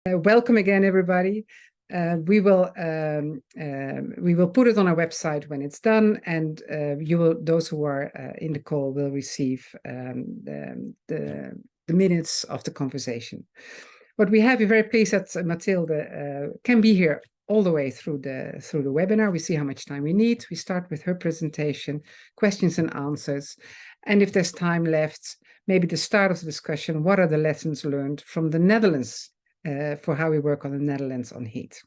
Welcome again, everybody. We will put it on our website when it's done, and those who are in the call will receive the minutes of the conversation. What we have, we're very pleased that Mathilde can be here all the way through the webinar. We see how much time we need. We start with her presentation, questions and answers, and if there's time left, maybe the start of the discussion. What are the lessons learned from the Netherlands? For how we work on the Netherlands on heat.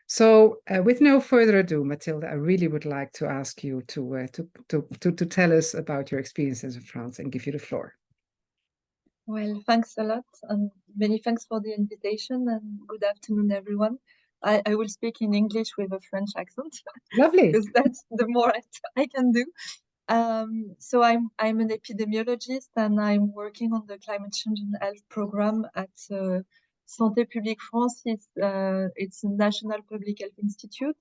So with no further ado, Mathilde, I really would like to ask you to tell us about your experiences in France and give you the floor. Well, thanks a lot, and many thanks for the invitation, and good afternoon, everyone. I will speak in English with a French accent. Lovely. Because that's the more I can do. So I'm an epidemiologist, and I'm working on the climate change and health program at Santé Publique France. It's a national public health institute.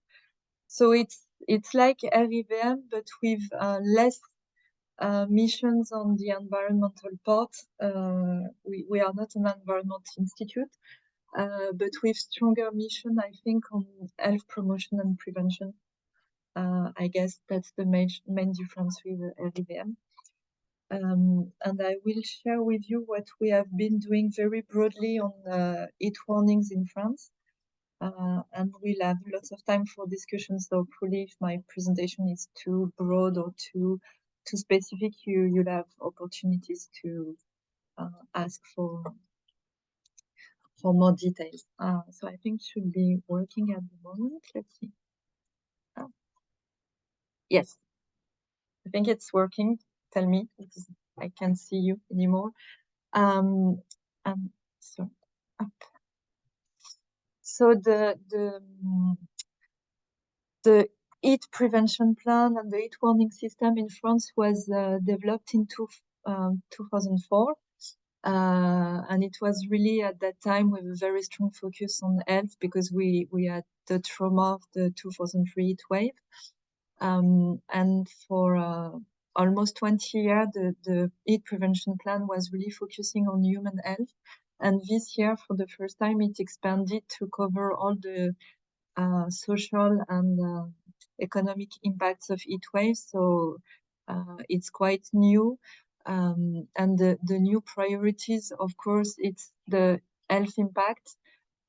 So it's like RIVM, but with less missions on the environmental part. We are not an environment institute, but with stronger mission, I think, on health promotion and prevention. I guess that's the main difference with RIVM. And I will share with you what we have been doing very broadly on heat warnings in France. And we'll have lots of time for discussion. So hopefully, if my presentation is too broad or too specific, you'll have opportunities to ask for more details. So I think it should be working at the moment. Let's see. Yes, I think it's working. Tell me, because I can't see you anymore. So the heat prevention plan and the heat warning system in France was developed in 2004. And it was really at that time with a very strong focus on health, because we had the trauma of the 2003 heat wave. And for almost 20 years, the heat prevention plan was really focusing on human health. And this year, for the first time, it expanded to cover all the social and economic impacts of heat waves. So it's quite new. And the new priorities, of course, it's the health impact,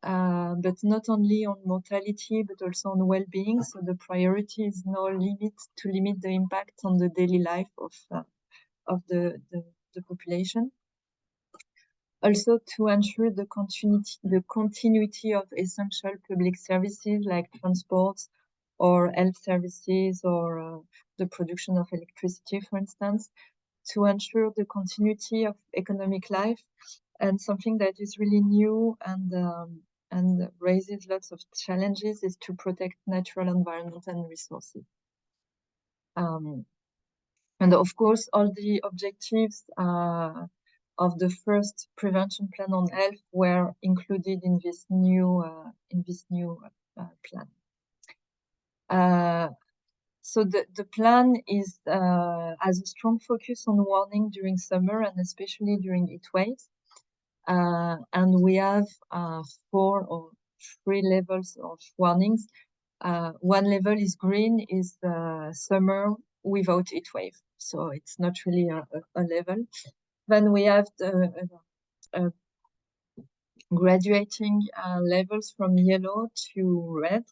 but not only on mortality, but also on well-being. So the priority is now to limit the impact on the daily life of the population. Also to ensure the continuity of essential public services like transport or health services or the production of electricity, for instance, to ensure the continuity of economic life. And something that is really new and raises lots of challenges is to protect natural environment and resources. And of course, all the objectives of the first prevention plan on health were included in this new plan. So the plan has a strong focus on warning during summer and especially during heat waves. And we have 4 or 3 levels of warnings. One level is green, is summer without heat wave. So it's not really a level. Then we have the graduating levels from yellow to red.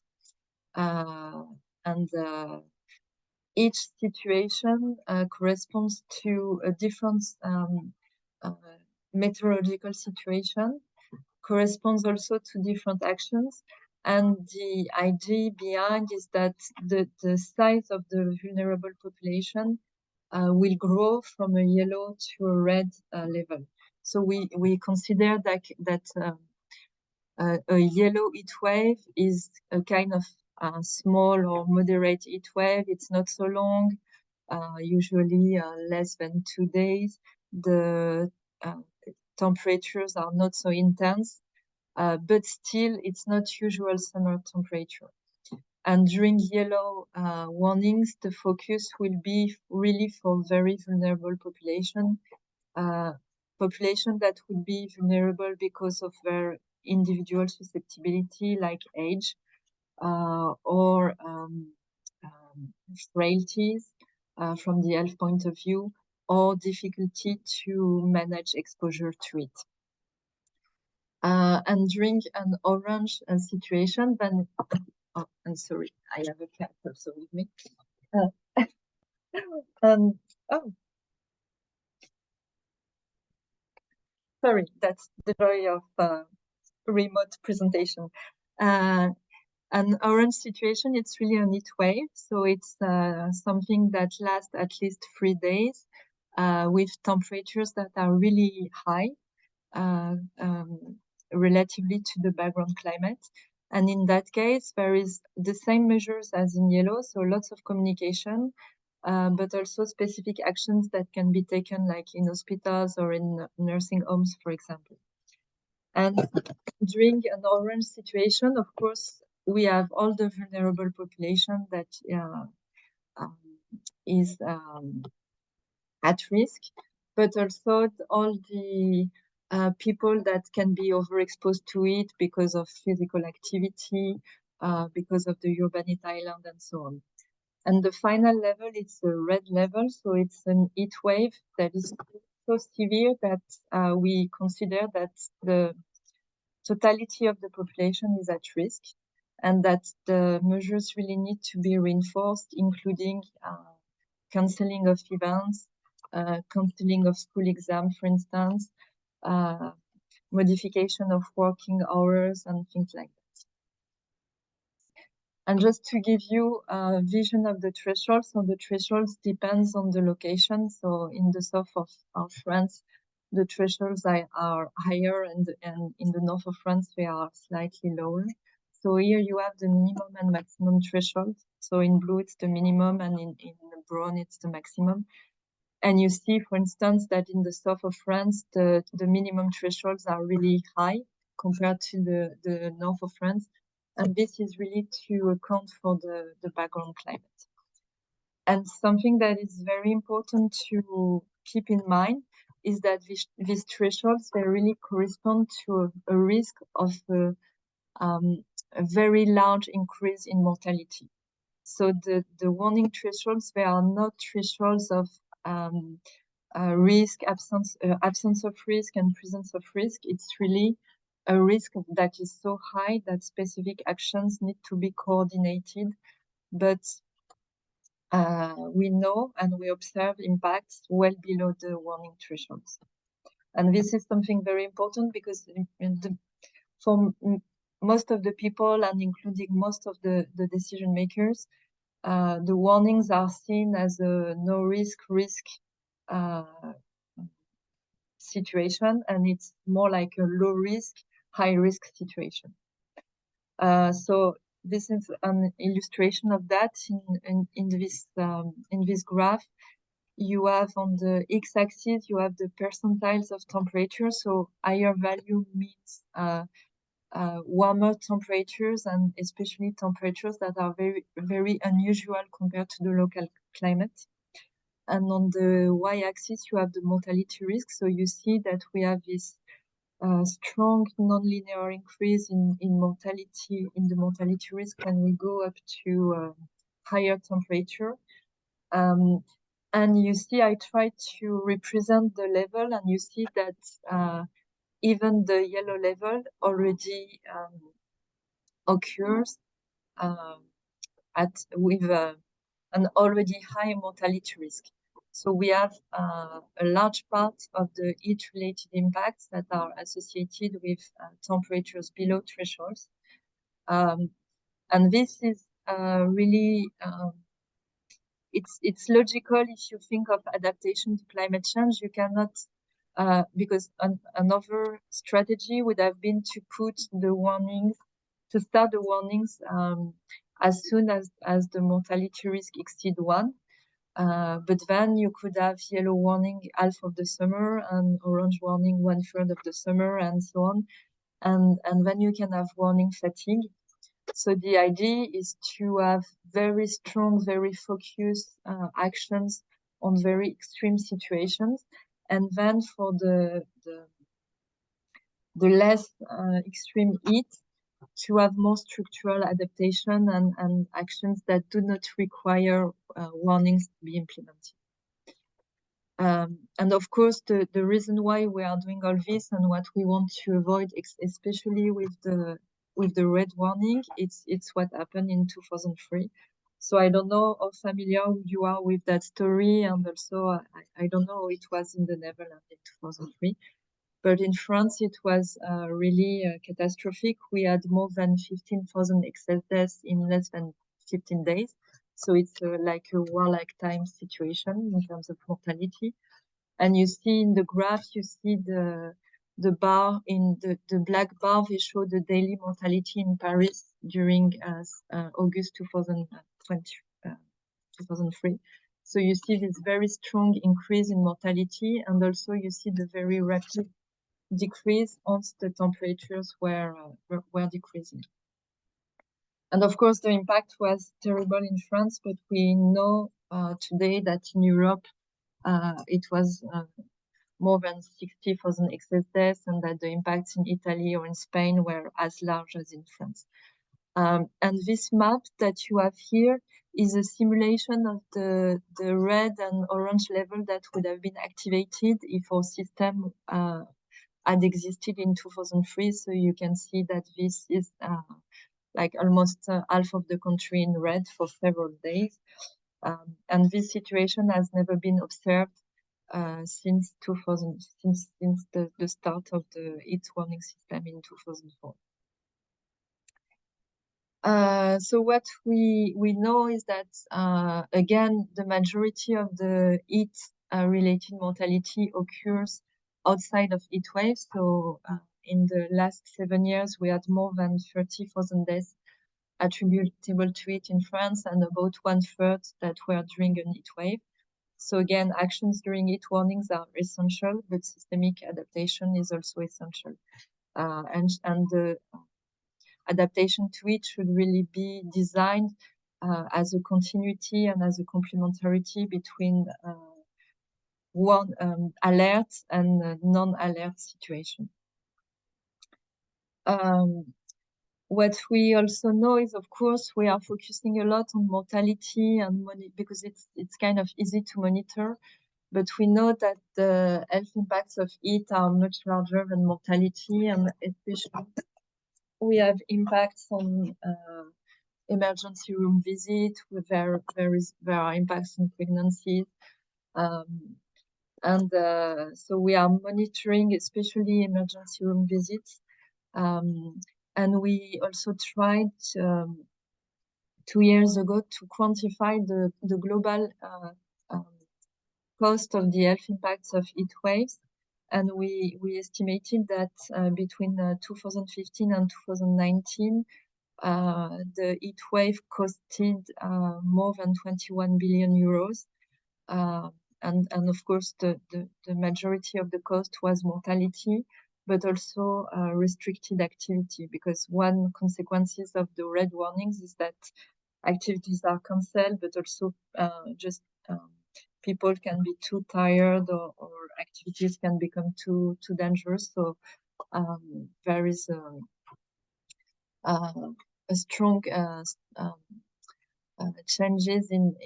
And each situation corresponds to a different meteorological situation, corresponds also to different actions. And the idea behind is that the size of the vulnerable population will grow from a yellow to a red level. So we consider that a yellow heat wave is a kind of small or moderate heat wave. It's not so long, usually less than 2 days. The temperatures are not so intense, but still it's not usual summer temperature. And during yellow warnings, the focus will be really for very vulnerable population that would be vulnerable because of their individual susceptibility like age or frailties from the health point of view, or difficulty to manage exposure to it. And during an orange situation, then, oh, I'm sorry, I have a cat also with me. Oh, sorry, that's the joy of remote presentation. An orange situation, it's really a heat wave. So it's something that lasts at least 3 days with temperatures that are really high relatively to the background climate. And in that case, there is the same measures as in yellow, so lots of communication, but also specific actions that can be taken like in hospitals or in nursing homes, for example. And during an orange situation, of course, we have all the vulnerable population that is at risk, but also all the people that can be overexposed to it because of physical activity, because of the urban heat island, and so on. And the final level, it's a red level, so it's an heat wave that is so severe that we consider that the totality of the population is at risk, and that the measures really need to be reinforced, including cancelling of events, cancelling of school exams, for instance, modification of working hours, and things like that. And just to give you a vision of the thresholds, so the thresholds depends on the location. So in the south of France, the thresholds are higher, and in the north of France, they are slightly lower. So here you have the minimum and maximum threshold. So in blue, it's the minimum, and in brown, it's the maximum. And you see, for instance, that in the south of France, the minimum thresholds are really high compared to the north of France. And this is really to account for the background climate. And something that is very important to keep in mind is that these thresholds, they really correspond to a risk of a very large increase in mortality. So the warning thresholds, they are not thresholds of risk, absence of risk and presence of risk. It's really a risk that is so high that specific actions need to be coordinated. But we know and we observe impacts well below the warning thresholds. And this is something very important because for most of the people, and including most of the decision makers, the warnings are seen as a no risk situation, and it's more like a low risk, high risk situation. So this is an illustration of that in this graph. You have on the x-axis, you have the percentiles of temperature. So higher value means warmer temperatures, and especially temperatures that are very, very unusual compared to the local climate. And on the y-axis, you have the mortality risk. So you see that we have this strong non-linear increase in the mortality risk when we go up to higher temperature. And you see, I try to represent the level, and you see that even the yellow level already occurs with an already high mortality risk. So we have a large part of the heat-related impacts that are associated with temperatures below thresholds. And this is really, it's logical if you think of adaptation to climate change. You cannot, because another strategy would have been to put the warnings, to start the warnings as soon as the mortality risk exceeds 1. But then you could have yellow warning half of the summer and orange warning 1/3 of the summer, and so on. And then you can have warning fatigue. So the idea is to have very strong, very focused actions on very extreme situations. And then for the less extreme heat, to have more structural adaptation and actions that do not require warnings to be implemented. And of course, the reason why we are doing all this and what we want to avoid, especially with the red warning, it's what happened in 2003. So I don't know how familiar you are with that story, and also I don't know how it was in the Netherlands in 2003. But in France, it was really catastrophic. We had more than 15,000 excess deaths in less than 15 days. So it's like a warlike time situation in terms of mortality. And you see in the graph, you see the bar in the black bar, they show the daily mortality in Paris during August 2003. So you see this very strong increase in mortality, and also you see the very rapid decrease once the temperatures were decreasing. And of course, the impact was terrible in France, but we know today that in Europe, it was more than 60,000 excess deaths, and that the impacts in Italy or in Spain were as large as in France. And this map that you have here is a simulation of the red and orange level that would have been activated if our system had existed in 2003. So you can see that this is like almost half of the country in red for several days. And this situation has never been observed since 2000, since the start of the heat warning system in 2004. So what we know is that, again, the majority of the heat related mortality occurs outside of heat waves. So in the last 7 years, we had more than 30,000 deaths attributable to it in France, and about 1/3 that were during a heat wave. So again, actions during heat warnings are essential, but systemic adaptation is also essential. And the adaptation to it should really be designed as a continuity and as a complementarity between one alert and non-alert situation. What we also know is, of course, we are focusing a lot on mortality and money because it's kind of easy to monitor, but we know that the health impacts of heat are much larger than mortality, and especially we have impacts on emergency room visit. There are impacts on pregnancies, and so we are monitoring especially emergency room visits. And we also tried 2 years ago to quantify the global cost of the health impacts of heat waves. And we estimated that between 2015 and 2019, the heat wave costed more than 21 billion euros. And of course, the majority of the cost was mortality, but also restricted activity, because one consequences of the red warnings is that activities are cancelled, but also just people can be too tired, or activities can become too dangerous. So there is a strong changes in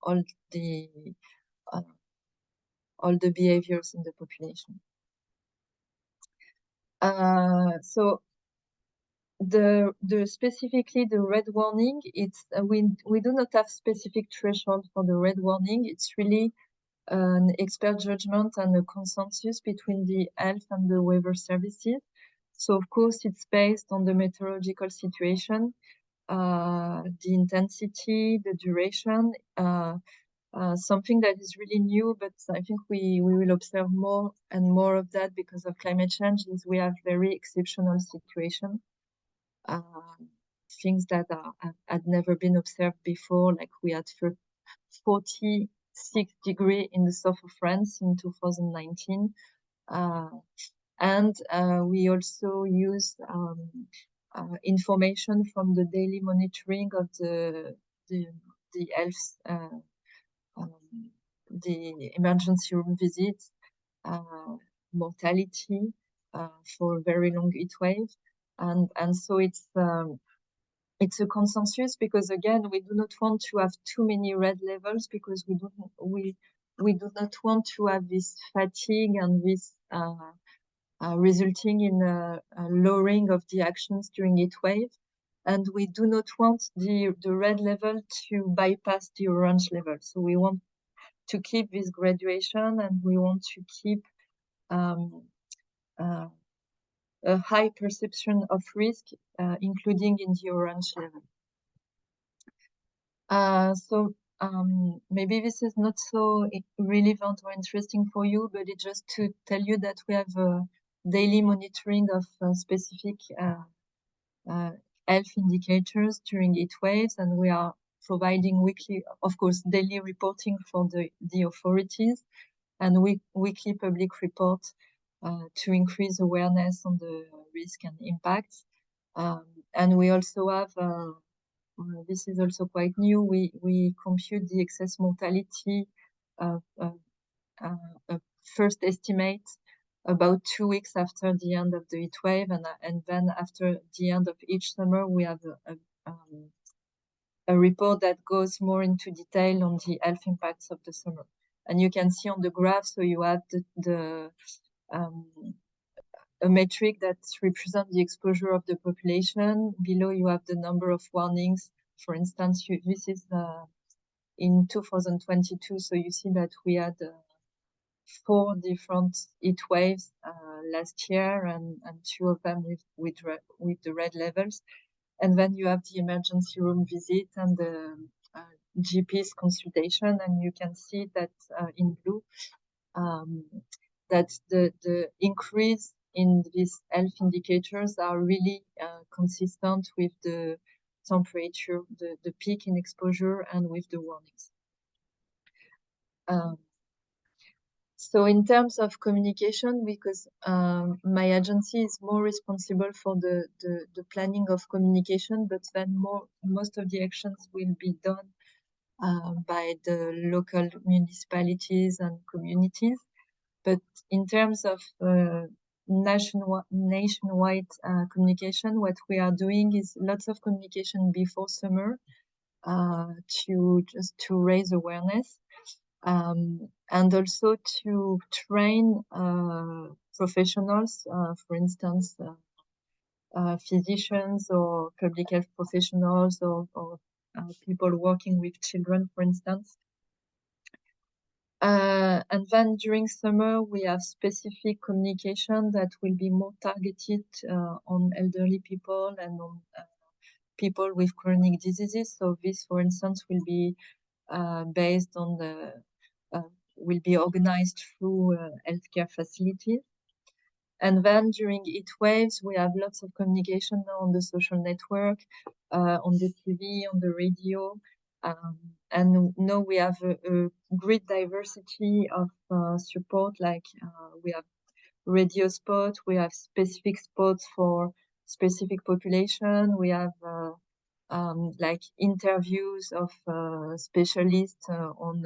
all the behaviors in the population. So specifically the red warning, it's we do not have specific threshold for the red warning. It's really an expert judgment and a consensus between the health and the weather services. So of course it's based on the meteorological situation, the intensity, the duration. Something that is really new, but I think we will observe more and more of that because of climate change, is we have very exceptional situations. Things that had never been observed before, like we had 46 degrees in the south of France in 2019. And we also use information from the daily monitoring of the health, the emergency room visits, mortality, for a very long heat wave, and so it's a consensus, because again we do not want to have too many red levels, because we do not want to have this fatigue and this resulting in a lowering of the actions during heat wave, and we do not want the red level to bypass the orange level. So we want to keep this graduation, and we want to keep a high perception of risk, including in the orange level. So maybe this is not so relevant or interesting for you, but it's just to tell you that we have a daily monitoring of specific health indicators during heat waves, and we are providing weekly, of course, daily reporting for the authorities, and weekly public report to increase awareness on the risk and impacts. And we also have, this is also quite new, we compute the excess mortality first estimate about 2 weeks after the end of the heat wave, and then after the end of each summer we have a report that goes more into detail on the health impacts of the summer. And you can see on the graph, so you have a metric that represents the exposure of the population. Below you have the number of warnings. For instance, this is in 2022, so you see that we had 4 different heat waves last year, and 2 of them with the red levels. And then you have the emergency room visit and the GP's consultation, and you can see that in blue that the increase in these health indicators are really consistent with the temperature, the peak in exposure, and with the warnings. So in terms of communication, because my agency is more responsible for the planning of communication, but then most of the actions will be done by the local municipalities and communities. But in terms of nationwide communication, what we are doing is lots of communication before summer to raise awareness. And also to train professionals, for instance, physicians or public health professionals, or people working with children, for instance. And then during summer, we have specific communication that will be more targeted on elderly people and on people with chronic diseases. So this, for instance, will be based on will be organized through healthcare facilities. And then during heat waves, we have lots of communication on the social network, on the TV, on the radio. And now we have a great diversity of support, like we have radio spot, we have specific spots for specific population, we have like interviews of specialists on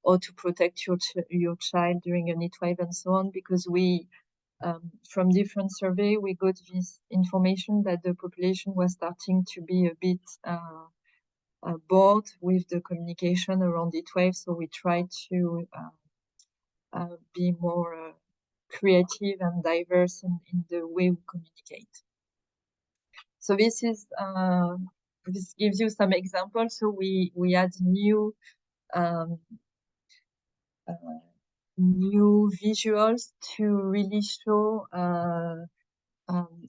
how to protect your child during a heat wave and so on, because we from different survey we got this information that the population was starting to be a bit bored with the communication around heat wave, so we try to be more creative and diverse in the way we communicate. So this is this gives you some examples. So we had new new visuals to really show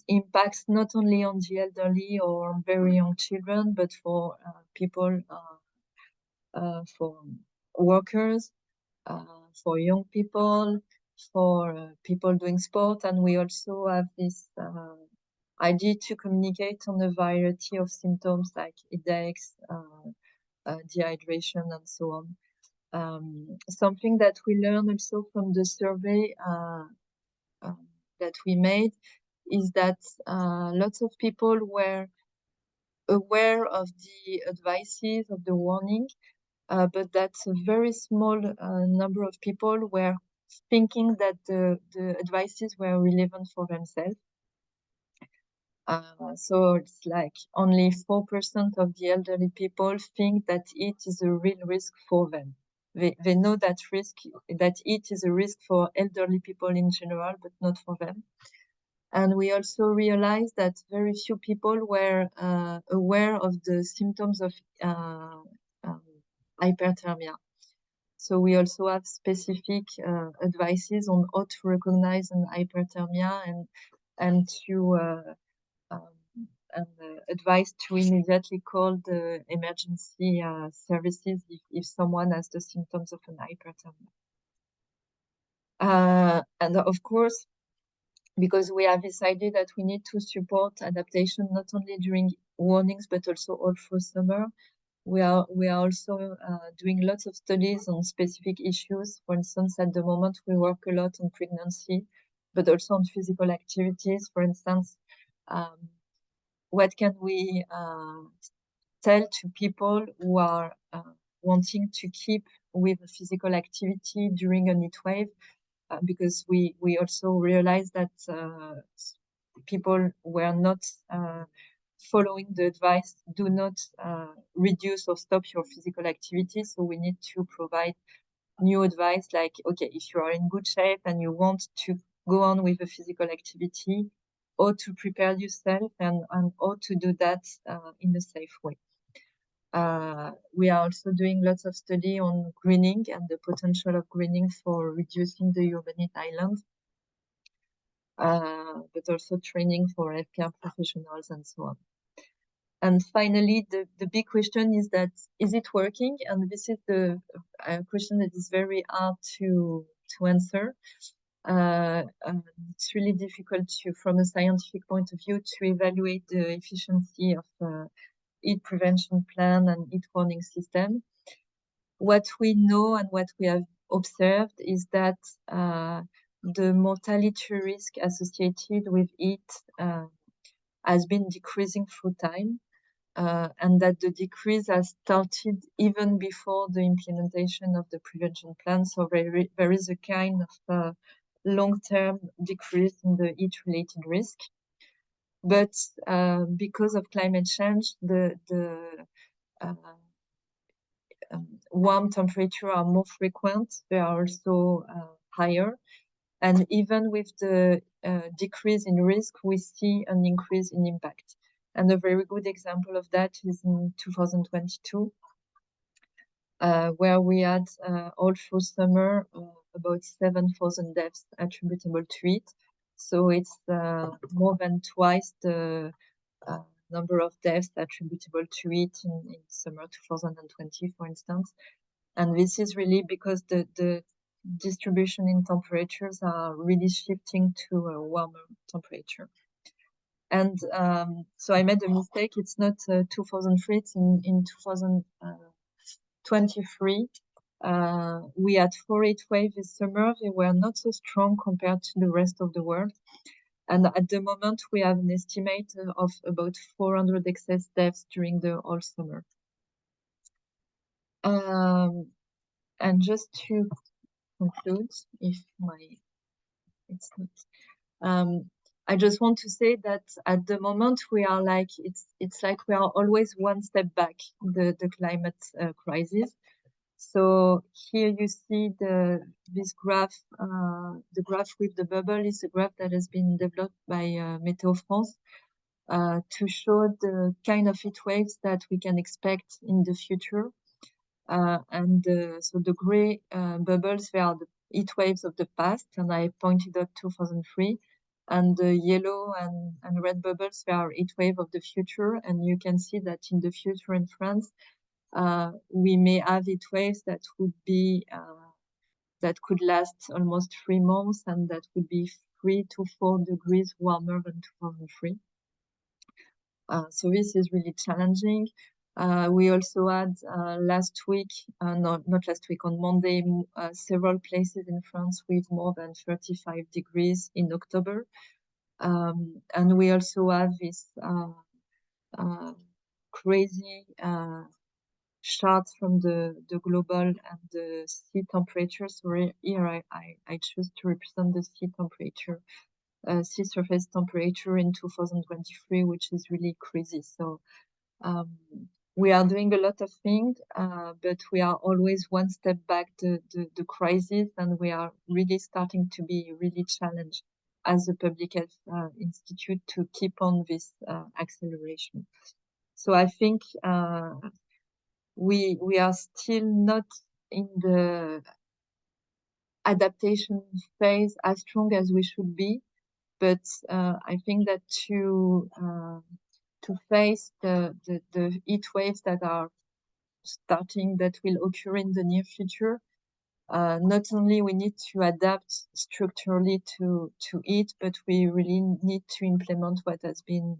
impacts not only on the elderly or very young children, but for people, for workers, for young people, for people doing sport. And we also have this idea to communicate on a variety of symptoms like headaches, dehydration, and so on. Something that we learned also from the survey that we made is that lots of people were aware of the advices of the warning, but that a very small number of people were thinking that the advices were relevant for themselves. So it's like only 4% of the elderly people think that it is a real risk for them. They know that it is a risk for elderly people in general, but not for them. And we also realized that very few people were aware of the symptoms of hyperthermia. So we also have specific advices on how to recognize an hyperthermia and to advise to immediately call the emergency services if someone has the symptoms of an hyperthermia. And of course, because we have decided that we need to support adaptation not only during warnings but also all through summer, we are also doing lots of studies on specific issues. For instance, at the moment we work a lot on pregnancy, but also on physical activities. For instance, what can we tell to people who are wanting to keep with physical activity during a heat wave? Because we also realized that people were not following the advice, do not reduce or stop your physical activity. So we need to provide new advice like, okay, if you are in good shape and you want to go on with a physical activity, or to prepare yourself and how to do that in a safe way. We are also doing lots of study on greening and the potential of greening for reducing the urban heat island, but also training for healthcare professionals and so on. And finally, the big question is that, is it working? And this is the question that is very hard to answer. It's really difficult from a scientific point of view, to evaluate the efficiency of heat prevention plan and heat warning system. What we know and what we have observed is that the mortality risk associated with heat has been decreasing through time, and that the decrease has started even before the implementation of the prevention plan. So there is a kind of long-term decrease in the heat-related risk. But because of climate change, the warm temperatures are more frequent. They are also higher. And even with the decrease in risk, we see an increase in impact. And a very good example of that is in 2022, where we had all through summer about 7,000 deaths attributable to it. So it's more than twice the number of deaths attributable to it in summer 2020, for instance. And this is really because the distribution in temperatures are really shifting to a warmer temperature. And so I made a mistake. It's not 2003, it's in 2023. We had 4 heat waves this summer. They were not so strong compared to the rest of the world. And at the moment, we have an estimate of about 400 excess deaths during the whole summer. And just to conclude, I just want to say that at the moment we are like, it's like we are always one step back, the climate crisis. So here you see this graph, the graph with the bubble is a graph that has been developed by Météo France to show the kind of heat waves that we can expect in the future. So the gray bubbles, they are the heat waves of the past, and I pointed out 2003. And the yellow and red bubbles, they are heat wave of the future. And you can see that in the future in France, we may have heat waves that would be that could last almost 3 months, and that would be 3 to 4 degrees warmer than 2003. So this is really challenging. We also had last week, not last week, on Monday, several places in France with more than 35 degrees in October. And we also have this crazy charts from the global and the sea temperature. So here I choose to represent the sea temperature, sea surface temperature in 2023, which is really crazy. So we are doing a lot of things, but we are always one step back the crisis, and we are really starting to be really challenged as a public health institute to keep on this acceleration. So I think we are still not in the adaptation phase as strong as we should be, but I think that to face the heat waves that are starting, that will occur in the near future, not only we need to adapt structurally to it, but we really need to implement what has been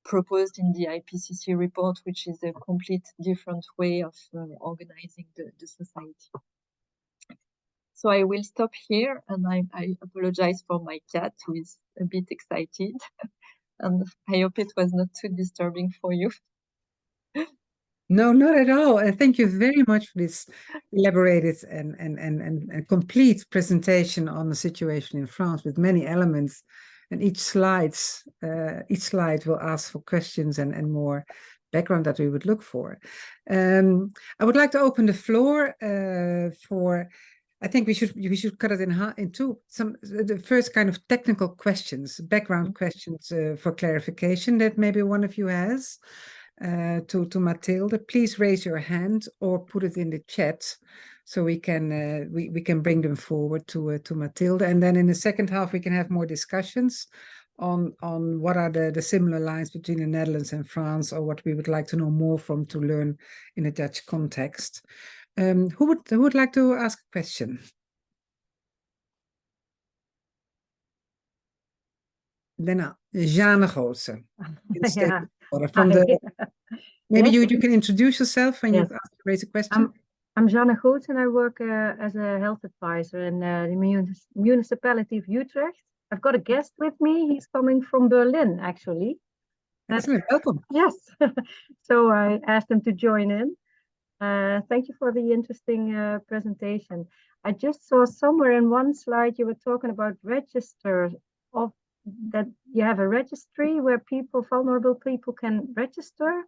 proposed in the IPCC report, which is a complete different way of organizing the society. So I will stop here, and I apologize for my cat, who is a bit excited. And I hope it was not too disturbing for you. No, not at all. And thank you very much for this elaborated and complete presentation on the situation in France with many elements. And each slide will ask for questions and more background that we would look for. I would like to open the floor for. I think we should cut it in two. The first kind of technical questions, background questions for clarification that maybe one of you has. To Mathilde, please raise your hand or put it in the chat so we can bring them forward to Mathilde, and then in the second half we can have more discussions on what are the similar lines between the Netherlands and France, or what we would like to know more from to learn in a Dutch context. Who would like to ask a question? Then Jeanne Goossen. Yeah. From the maybe Yes. you can introduce yourself when Yes. you raise a question. I'm Jeanne Goossen, and I work as a health advisor in the municipality of Utrecht. I've got a guest with me. He's coming from Berlin, actually. Excellent, welcome. Yes. So I asked him to join in. Thank you for the interesting presentation. I just saw somewhere in one slide you were talking about register of that you have a registry where vulnerable people can register.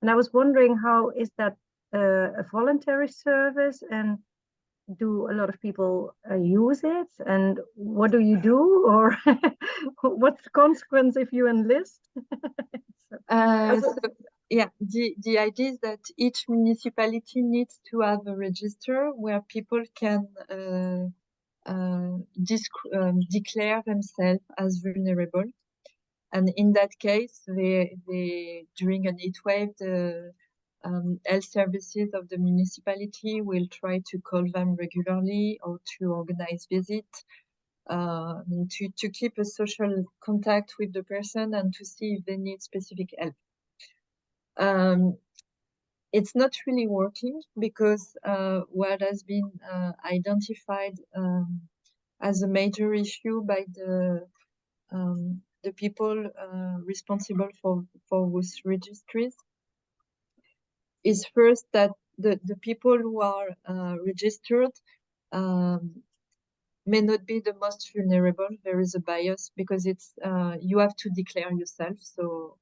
And I was wondering, how is that a voluntary service, and do a lot of people use it? And what do you do, or what's the consequence if you enlist? Yeah, the idea is that each municipality needs to have a register where people can declare themselves as vulnerable. And in that case, they during an heat wave, the health services of the municipality will try to call them regularly or to organize visits, to keep a social contact with the person and to see if they need specific help. It's not really working because what has been identified as a major issue by the people responsible for those registries is first that the people who are registered may not be the most vulnerable. There is a bias because it's you have to declare yourself. So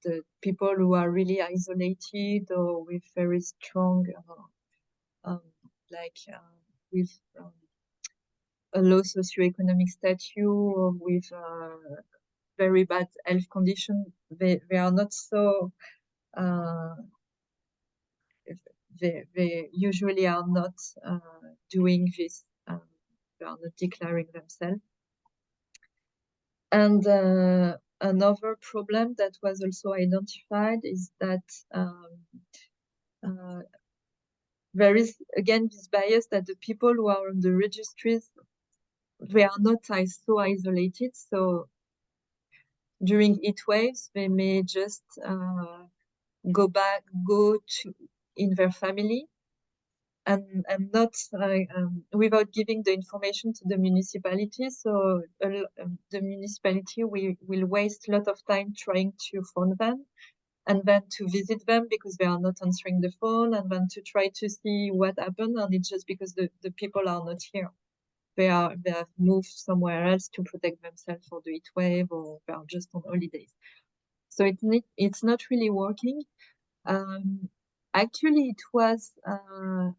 the people who are really isolated or with very strong, with a low socioeconomic status or with very bad health condition, they are not so. They usually are not doing this. They are not declaring themselves. And another problem that was also identified is that there is again this bias that the people who are on the registries, they are not so isolated. So during heat waves, they may just go to in their family and not without giving the information to the municipality. So the municipality will waste a lot of time trying to phone them, and then to visit them because they are not answering the phone, and then to try to see what happened. And it's just because the people are not here. They have moved somewhere else to protect themselves for the heat wave, or they are just on holidays. So it's not really working. Actually, it was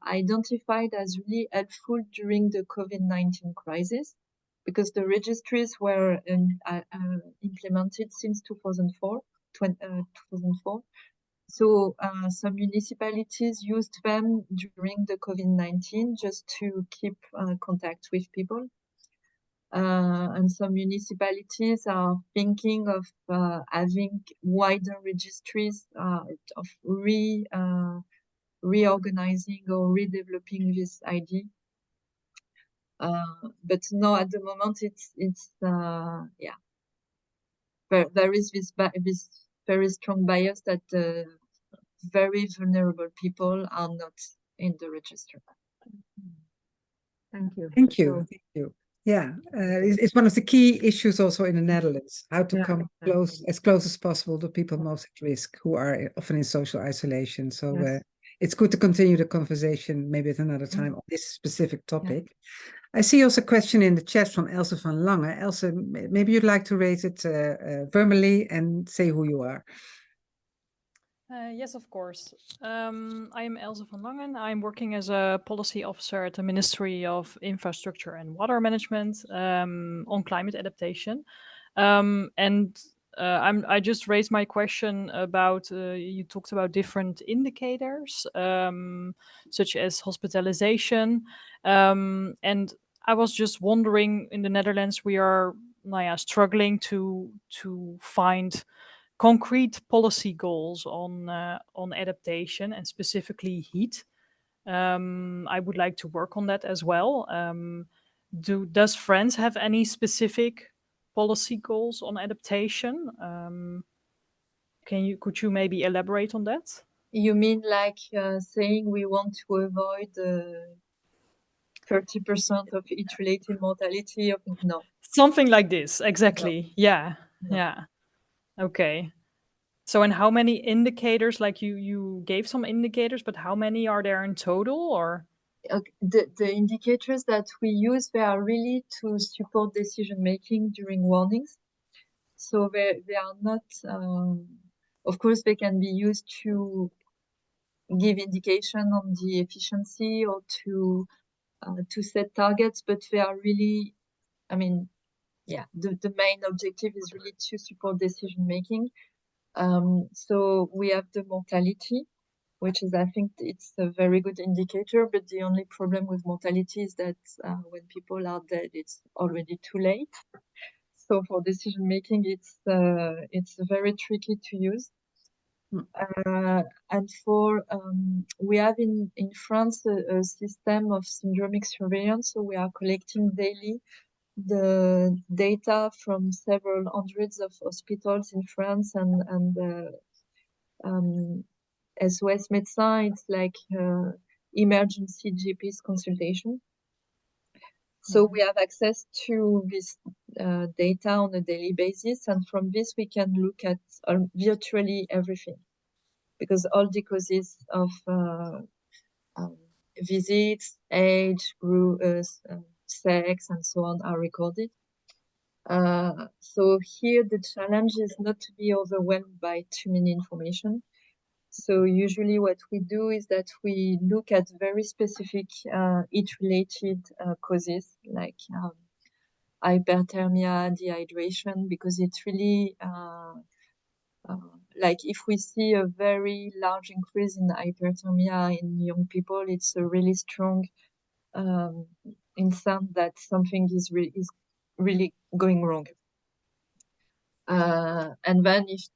identified as really helpful during the COVID-19 crisis, because the registries were implemented since 2004. So some municipalities used them during the COVID-19 just to keep contact with people. And some municipalities are thinking of having wider registries of reorganizing or redeveloping this idea. But no, at the moment it's yeah. There is this very strong bias that very vulnerable people are not in the register. Thank you. Thank you. Thank you. Yeah, it's one of the key issues also in the Netherlands, how to come as close as possible to people most at risk, who are often in social isolation. So it's good to continue the conversation maybe at another time on this specific topic. I see also a question in the chat from Else van Lange. Else, maybe you'd like to raise it verbally and say who you are. Yes, of course. I am Else van Langen. I'm working as a policy officer at the Ministry of Infrastructure and Water Management on climate adaptation. I just raised my question about, you talked about different indicators, such as hospitalization. And I was just wondering, in the Netherlands, we are struggling to find concrete policy goals on adaptation and specifically heat. I would like to work on that as well. Does France have any specific policy goals on adaptation? Could you maybe elaborate on that? You mean like saying we want to avoid 30% of heat-related mortality? No. Something like this, exactly. No. Yeah, no. Yeah. Okay. So, and how many indicators, like you gave some indicators, but how many are there in total, or? The indicators that we use, they are really to support decision-making during warnings. So they are not, of course, they can be used to give indication on the efficiency or to set targets, but they are really, I mean, yeah, the main objective is really to support decision-making. So we have the mortality, which is, I think it's a very good indicator, but the only problem with mortality is that when people are dead, it's already too late. So for decision-making, it's very tricky to use. And for, we have in France a system of syndromic surveillance, so we are collecting daily the data from several hundreds of hospitals in France, and SOS Médecins, it's like emergency GP's consultation. So we have access to this data on a daily basis, and from this we can look at virtually everything, because all the causes of visits, age, sex, and so on are recorded. So here the challenge is not to be overwhelmed by too many information. So usually what we do is that we look at very specific heat-related causes, like hyperthermia, dehydration, because it's really like if we see a very large increase in hyperthermia in young people, it's a really strong insight that something is really going wrong. And then if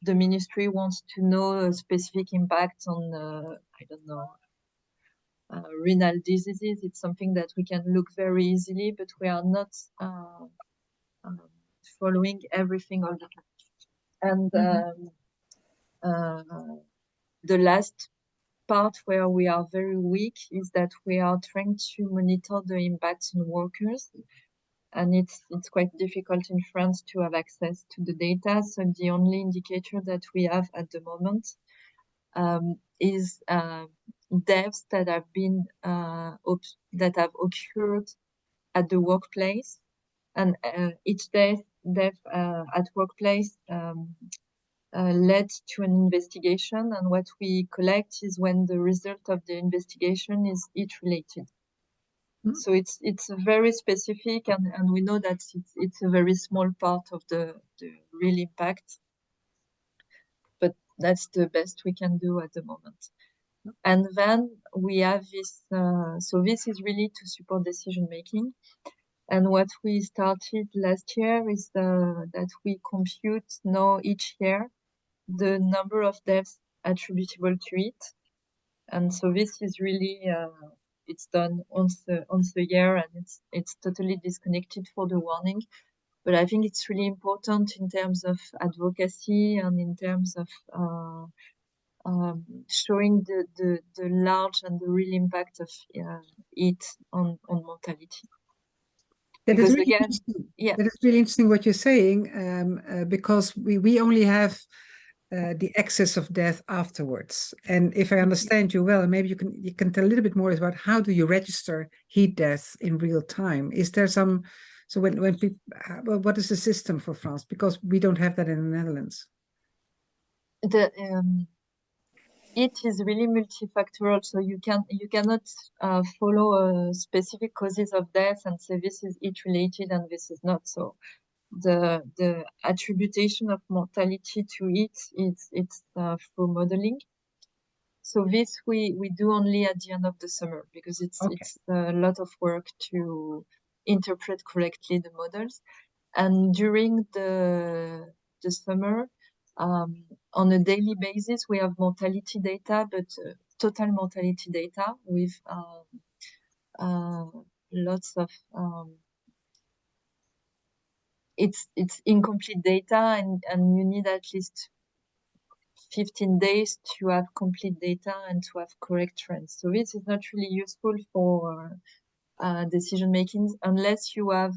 the ministry wants to know a specific impact on, I don't know, renal diseases, it's something that we can look very easily, but we are not following everything all the time. And the last part where we are very weak is that we are trying to monitor the impacts on workers. and it's quite difficult in France to have access to the data. So the only indicator that we have at the moment is deaths that have been that have occurred at the workplace, and each death at workplace led to an investigation, and what we collect is when the result of the investigation is heat related. So it's very specific, and we know that it's a very small part of the real impact, but that's the best we can do at the moment. And then we have this, so this is really to support decision making. And what we started last year is that we compute now each year the number of deaths attributable to it. And so this is really, it's done once a year, and it's totally disconnected for the warning. But I think it's really important in terms of advocacy and in terms of showing the large and the real impact of it on mortality. That is Because really again, yeah, that is really interesting what you're saying, because we only have the excess of death afterwards. And if I understand you well, maybe you can tell a little bit more about how do you register heat deaths in real time? Is there some, so when people, well, what is the system for France? Because we don't have that in the Netherlands. It is really multifactorial, so you cannot follow specific causes of death and say this is heat related and this is not. So the attribution of mortality to it it's through modeling. So this we do only at the end of the summer, because it's a lot of work to interpret correctly the models. And during the summer, on a daily basis, we have mortality data, but total mortality data with lots of it's incomplete data, and you need at least 15 days to have complete data and to have correct trends. So this is not really useful for decision making unless you have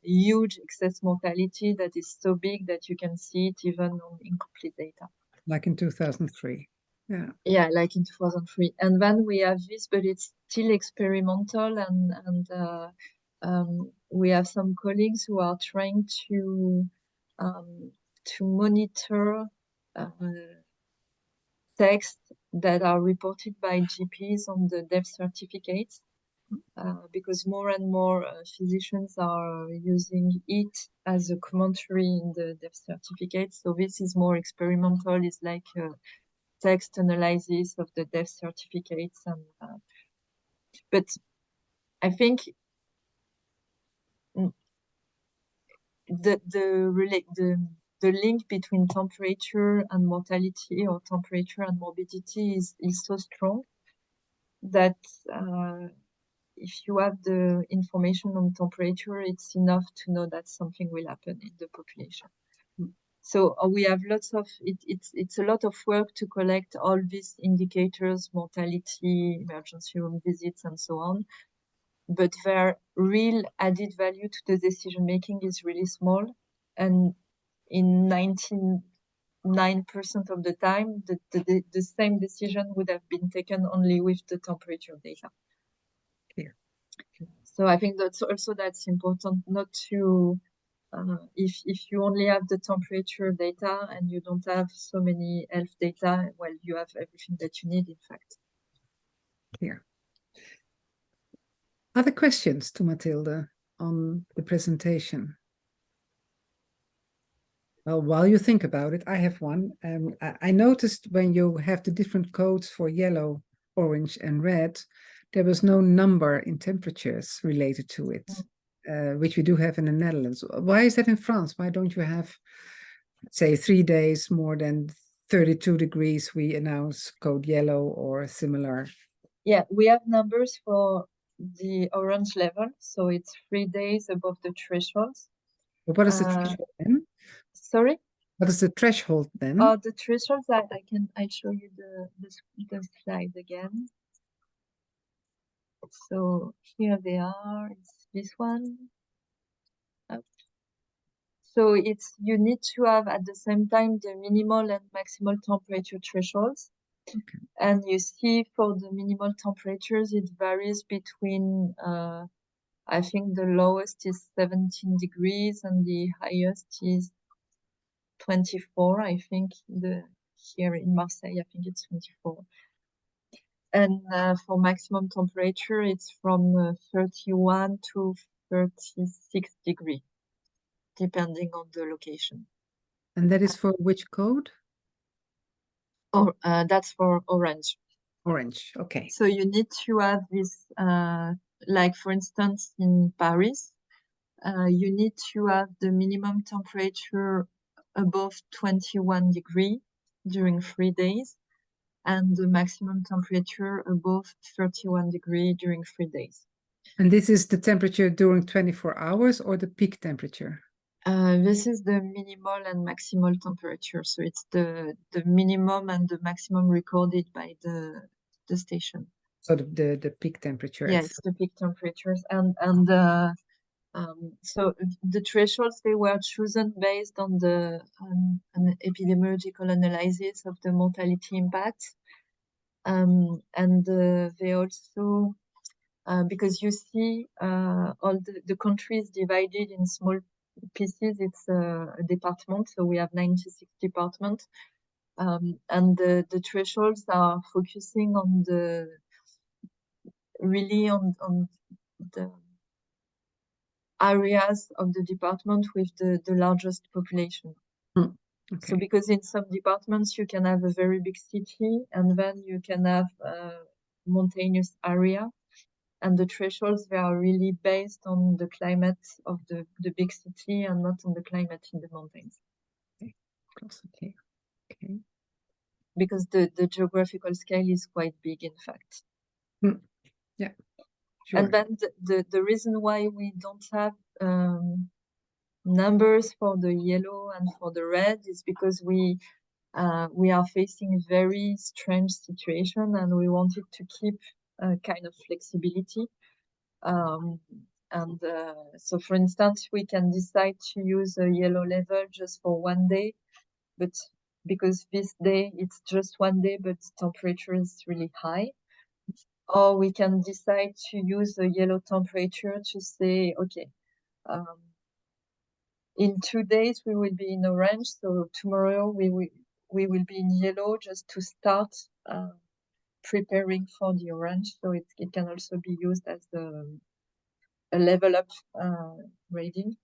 huge excess mortality that is so big that you can see it even on incomplete data. Like in 2003. Yeah. Yeah, like in 2003. And then we have this, but it's still experimental, and we have some colleagues who are trying to monitor texts that are reported by GPs on the death certificates, because more and more physicians are using it as a commentary in the death certificate. So this is more experimental. It's like text analysis of the death certificates, and but I think the link between temperature and mortality, or temperature and morbidity, is so strong that if you have the information on temperature, it's enough to know that something will happen in the population. So we have lots of it's a lot of work to collect all these indicators, mortality, emergency room visits, and so on. But their real added value to the decision making is really small, and in 99% of the time, the same decision would have been taken only with the temperature data. Clear. So I think that's important, not to if you only have the temperature data and you don't have so many health data, well, you have everything that you need, in fact. Clear. Other questions to Mathilde on the presentation? Well, while you think about it, I have one. I noticed when you have the different codes for yellow, orange, and red, there was no number in temperatures related to it, which we do have in the Netherlands. Why is that in France? Why don't you have, say, 3 days more than 32 degrees, we announce code yellow or similar? Yeah, we have numbers for the orange level, so it's 3 days above the thresholds. But what is the threshold then? Sorry? What is the threshold then? The thresholds, I'll show you the slide again. So here they are. It's this one. So you need to have at the same time the minimal and maximal temperature thresholds. Okay. And you see for the minimal temperatures, it varies between, I think the lowest is 17 degrees and the highest is 24. I think here in Marseille, I think it's 24. And for maximum temperature, it's from 31 to 36 degrees, depending on the location. And that is for which code? Or that's for orange. Orange, okay. So you need to have this, like for instance, in Paris, you need to have the minimum temperature above 21 degrees during 3 days, and the maximum temperature above 31 degrees during 3 days. And this is the temperature during 24 hours or the peak temperature? This is the minimal and maximal temperature. So it's the minimum and the maximum recorded by the station. So the peak temperature. Yeah, it's the peak temperatures. So the thresholds, they were chosen based on an epidemiological analysis of the mortality impact. They also, because you see all the countries divided in small pieces, it's a department, so we have 96 departments, and the thresholds are focusing on really on the areas of the department with the largest population. Okay. So because in some departments you can have a very big city and then you can have a mountainous area, and the thresholds, they are really based on the climate of the big city and not on the climate in the mountains. Okay. Okay. Because the geographical scale is quite big, in fact. Yeah, sure. And then the reason why we don't have numbers for the yellow and for the red is because we are facing a very strange situation, and we wanted to keep a kind of flexibility. So for instance, we can decide to use a yellow level just for 1 day, but because this day it's just 1 day, but the temperature is really high. Or we can decide to use a yellow temperature to say, okay, in 2 days we will be in orange, so tomorrow we will be in yellow, just to start preparing for the orange. So it can also be used as a level up rating.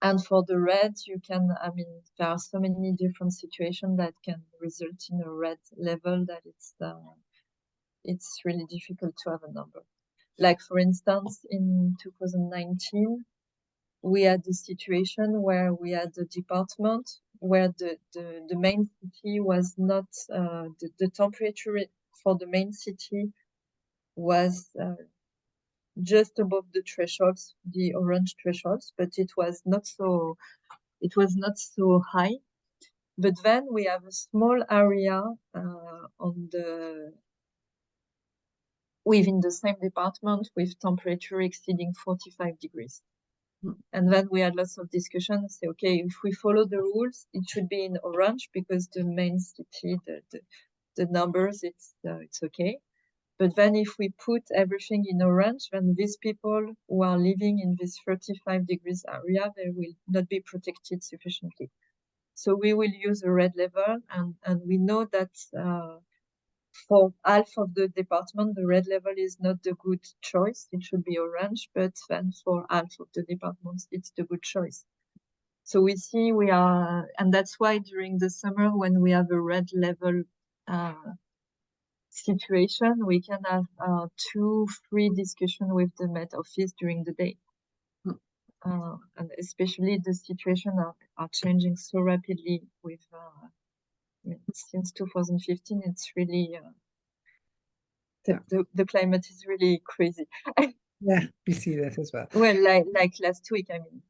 And for the red, you can, I mean, there are so many different situations that can result in a red level that it's really difficult to have a number. Like for instance, in 2019, we had a situation where we had a department where the main city was not, the temperature for the main city was just above the thresholds, the orange thresholds, but it was not so high. But then we have a small area within the same department with temperature exceeding 45 degrees. And then we had lots of discussions, say, okay, if we follow the rules, it should be in orange because the main city, the numbers, it's okay. But then if we put everything in orange, then these people who are living in this 35 degrees area, they will not be protected sufficiently. So we will use a red level, and we know that for half of the department, the red level is not the good choice. It should be orange, but then for half of the departments, it's the good choice. So we see and that's why during the summer, when we have a red level situation, we can have 2-3 discussions with the Met Office during the day. And especially the situation are changing so rapidly with since 2015, it's really the climate is really crazy. Yeah, we see that as well. Well, like last week, I mean,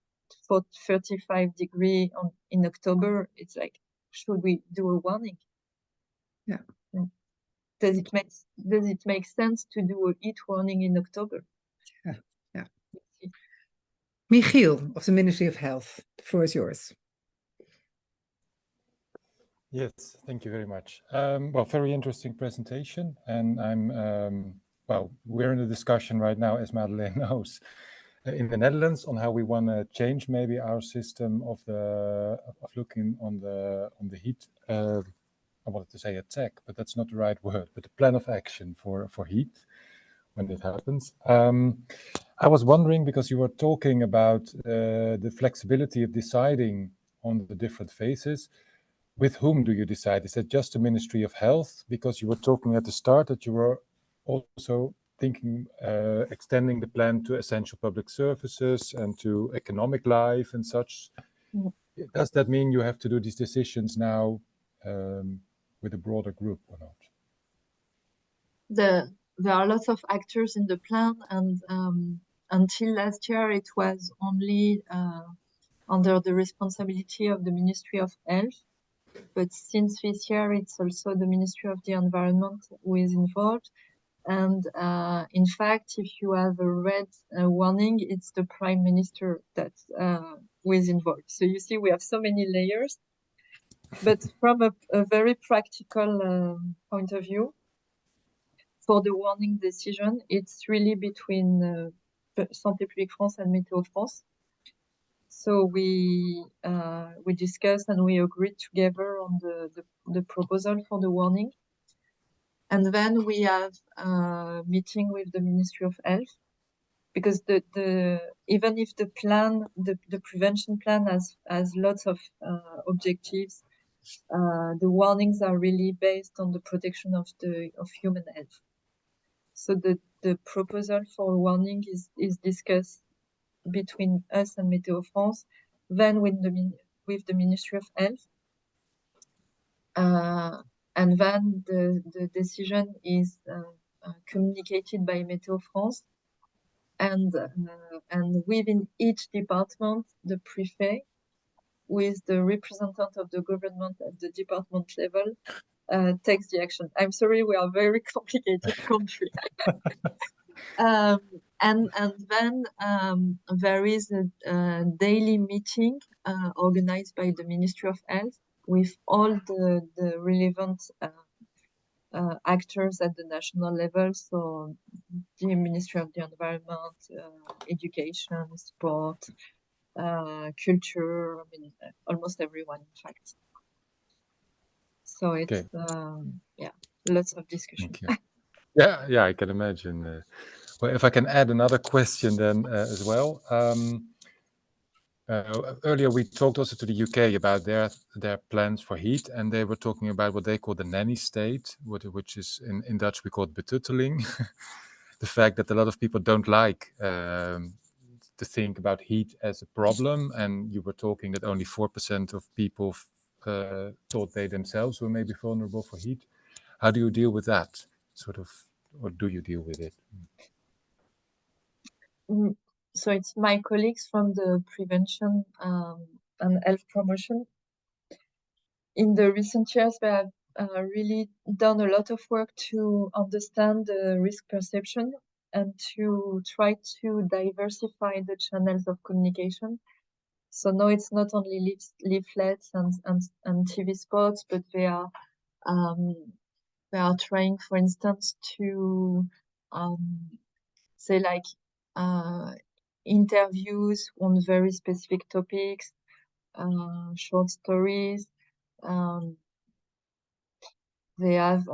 for 35 degrees in October, it's like, should we do a warning? Yeah. does it make sense to do a heat warning in October? Yeah. Michiel of the Ministry of Health, the floor is yours. Yes, thank you very much. Well, very interesting presentation, and well, we're in a discussion right now, as Madeleine knows, in the Netherlands on how we want to change maybe our system of looking on the heat. I wanted to say attack, but that's not the right word. But the plan of action for heat when it happens. I was wondering, because you were talking about the flexibility of deciding on the different phases. With whom do you decide? Is that just the Ministry of Health? Because you were talking at the start that you were also thinking extending the plan to essential public services and to economic life and such. Does that mean you have to do these decisions now with a broader group or not? There are lots of actors in the plan, and until last year it was only under the responsibility of the Ministry of Health. But since this year, it's also the Ministry of the Environment who is involved. And in fact, if you have a red warning, it's the Prime Minister that who is involved. So you see, we have so many layers. But from a very practical point of view, for the warning decision, it's really between Santé Publique France and Météo France. So we discussed and we agreed together on the proposal for the warning. And then we have a meeting with the Ministry of Health, because even if the plan, the prevention plan has lots of objectives, the warnings are really based on the protection of human health. So the proposal for warning is discussed between us and Météo France, then with the Ministry of Health. And then the decision is communicated by Météo France. And within each department, the prefect, with the representative of the government at the department level, takes the action. I'm sorry, we are a very complicated country. And then there is a daily meeting organized by the Ministry of Health with all the relevant actors at the national level. So the Ministry of the Environment, Education, Sport, Culture, I mean, almost everyone, in fact. So it's, Okay. yeah, lots of discussion. Yeah, I can imagine. Well, if I can add another question then as well. Earlier we talked also to the UK about their plans for heat, and they were talking about what they call the nanny state, which is in Dutch we call it betutteling. The fact that a lot of people don't like to think about heat as a problem, and you were talking that only 4% of people thought they themselves were maybe vulnerable for heat. How do you deal with that sort of, or do you deal with it? So it's my colleagues from the prevention and health promotion. In the recent years, they have really done a lot of work to understand the risk perception and to try to diversify the channels of communication. So now it's not only leaflets and TV spots, but they are trying, for instance, to say like interviews on very specific topics, short stories. They have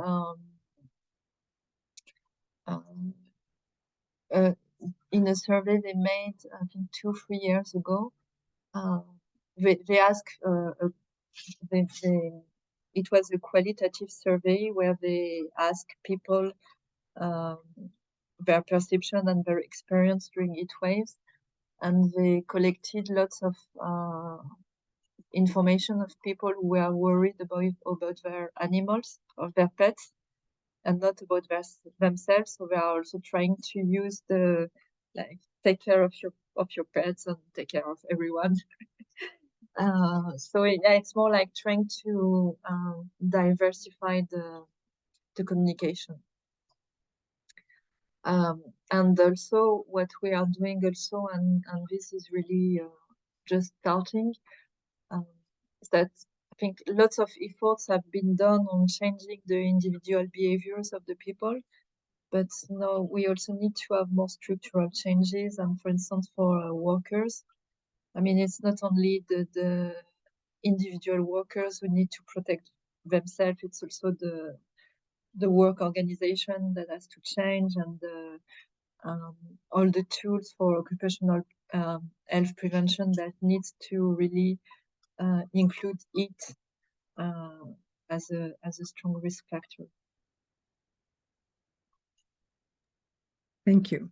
in a survey they made, I think 2-3 years ago, they asked it was a qualitative survey where they asked people their perception and their experience during heat waves, and they collected lots of information of people who were worried about their animals or their pets and not about themselves. So they are also trying to use take care of your pets and take care of everyone. So yeah, it's more like trying to diversify communication. And also what we are doing also, and this is really just starting, is that I think lots of efforts have been done on changing the individual behaviors of the people, but now we also need to have more structural changes. And for instance, for workers, I mean, it's not only the individual workers who need to protect themselves, it's also the work organization that has to change, and all the tools for occupational health prevention that needs to really include it as a strong risk factor. Thank you.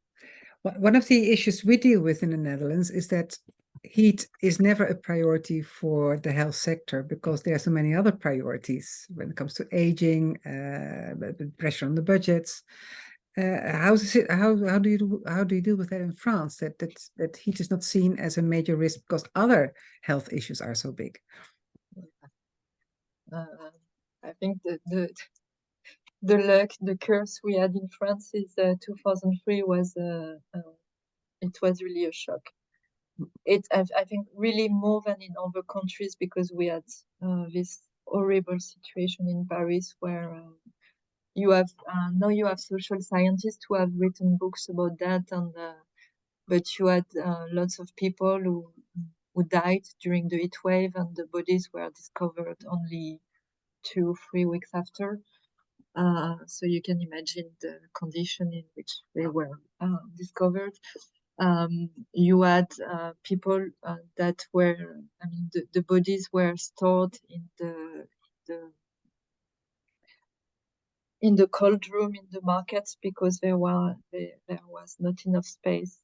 One of the issues we deal with in the Netherlands is that heat is never a priority for the health sector because there are so many other priorities when it comes to aging, pressure on the budgets. How do you deal with that in France? That heat is not seen as a major risk because other health issues are so big. I think the curse we had in France is 2003 was it was really a shock. I think really more than in other countries, because we had this horrible situation in Paris where you have now you have social scientists who have written books about that, and but you had lots of people who died during the heat wave, and the bodies were discovered only 2-3 weeks after. So you can imagine the condition in which they were discovered. You had people that were, I mean, the bodies were stored in the cold room in the markets because there was not enough space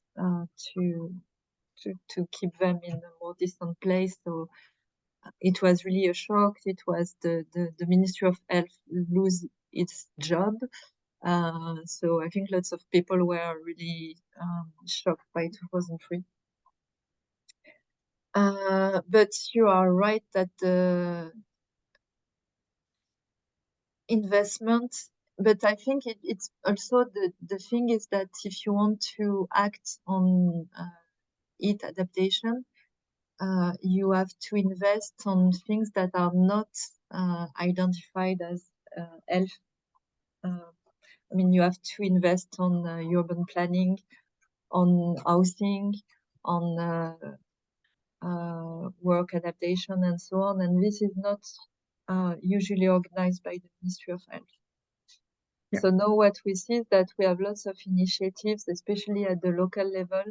to keep them in a more distant place. So it was really a shock. It was the Ministry of Health lose its job. So I think lots of people were really shocked by 2003. But you are right that the investment, but I think it's also the thing is that if you want to act on heat adaptation, you have to invest on things that are not identified as health. I mean, you have to invest on urban planning, on housing, on work adaptation, and so on. And this is not usually organized by the Ministry of Health. Yeah. So now what we see is that we have lots of initiatives, especially at the local level,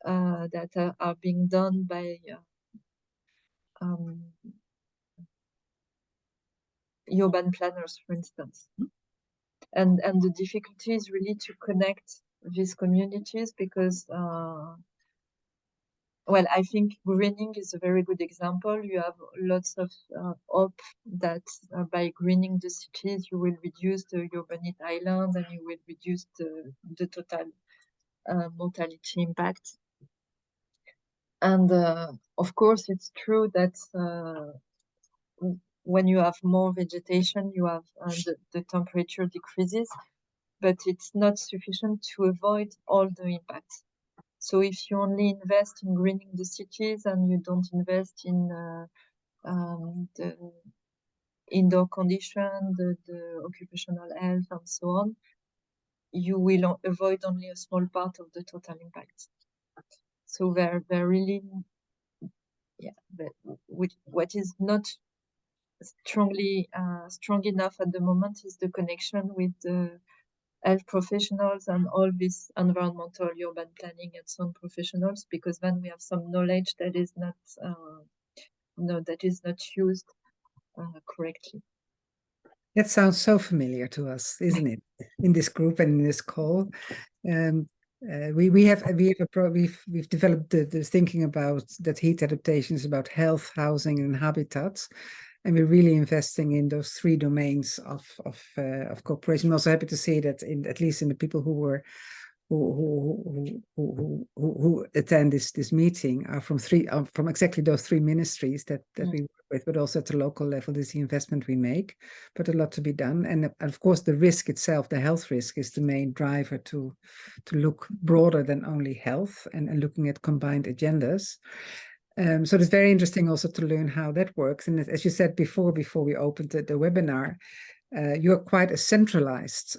that are being done by urban planners, for instance. And the difficulty is really to connect these communities because, well, I think greening is a very good example. You have lots of hope that by greening the cities, you will reduce the urban heat island and you will reduce the total mortality impact. And of course, it's true that when you have more vegetation, you have the temperature decreases, but it's not sufficient to avoid all the impacts. So if you only invest in greening the cities and you don't invest in the indoor condition, the occupational health, and so on, you will avoid only a small part of the total impact. So they're really, yeah, what is not strong enough at the moment is the connection with the health professionals and all these environmental urban planning and so on professionals, because then we have some knowledge that is not used correctly. That sounds so familiar to us, isn't it? In this group and in this call, we've developed the thinking about that heat adaptation is about health, housing, and habitats. And we're really investing in those 3 domains of cooperation. I'm also happy to see that at least in the people who were who attend this meeting are from exactly those three ministries that we work with, but also at the local level. This is the investment we make, but a lot to be done. And of course, the risk itself, the health risk, is the main driver to look broader than only health and looking at combined agendas. So it's very interesting also to learn how that works. And as you said before we opened the webinar, you're quite a centralized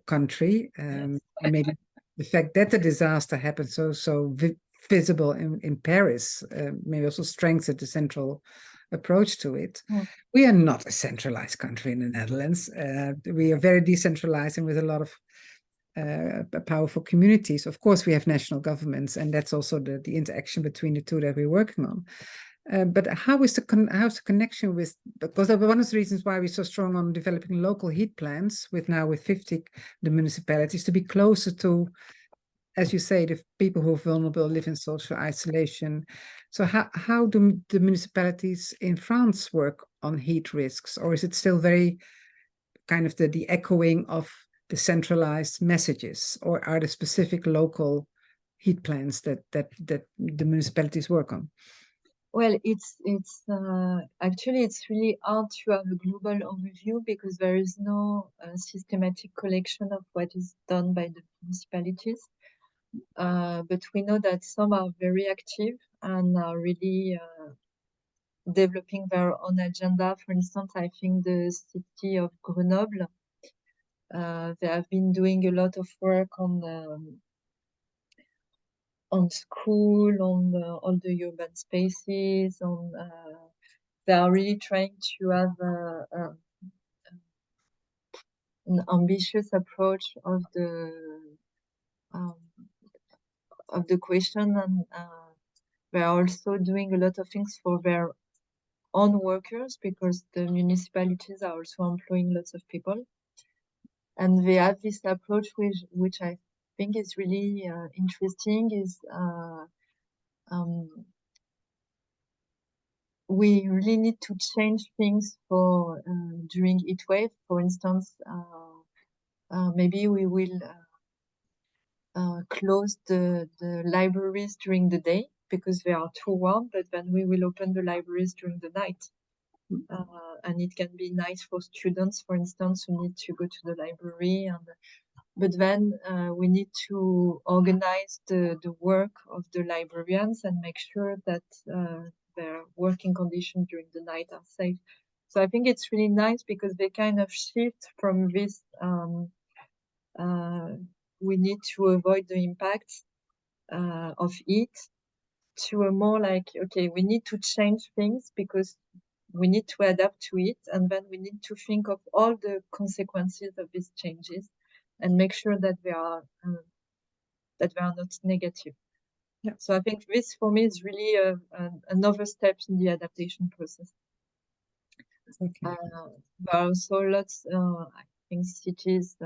country, and maybe the fact that the disaster happened so visible in Paris maybe also strengthened the central approach to it. We are not a centralized country in the Netherlands. We are very decentralized and with a lot of powerful communities. Of course, we have national governments, and that's also the interaction between the two that we're working on. But how's the connection with, because one of the reasons why we're so strong on developing local heat plans with 50 the municipalities, to be closer to, as you say, the people who are vulnerable, live in social isolation. So how do the municipalities in France work on heat risks, or is it still very kind of the echoing of the centralized messages, or are there specific local heat plans that the municipalities work on? Well, it's actually it's really hard to have a global overview because there is no systematic collection of what is done by the municipalities. But we know that some are very active and are really developing their own agenda. For instance, I think the city of Grenoble, they have been doing a lot of work on school, on all the urban spaces, they are really trying to have an ambitious approach of the question, and they are also doing a lot of things for their own workers because the municipalities are also employing lots of people, and they have this approach which I think is really interesting. Is we really need to change things for during heat wave. For instance, maybe we will close the libraries during the day because they are too warm, but then we will open the libraries during the night. And it can be nice for students, for instance, who need to go to the library. But then we need to organize the work of the librarians and make sure that their working conditions during the night are safe. So I think it's really nice because they kind of shift from this we need to avoid the impact of heat to a more like, okay, we need to change things because we need to adapt to it, and then we need to think of all the consequences of these changes and make sure that they are not negative. Yeah. So I think this for me is really another step in the adaptation process. Okay. There are also lots, I think, cities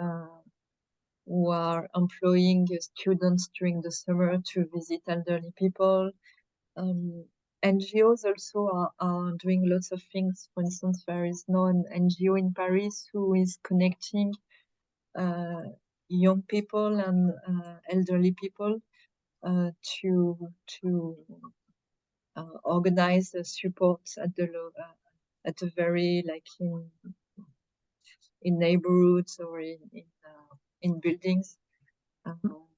who are employing students during the summer to visit elderly people. NGOs also are doing lots of things. For instance, there is now an NGO in Paris who is connecting young people and elderly people to organize support at a very like in neighborhoods or in buildings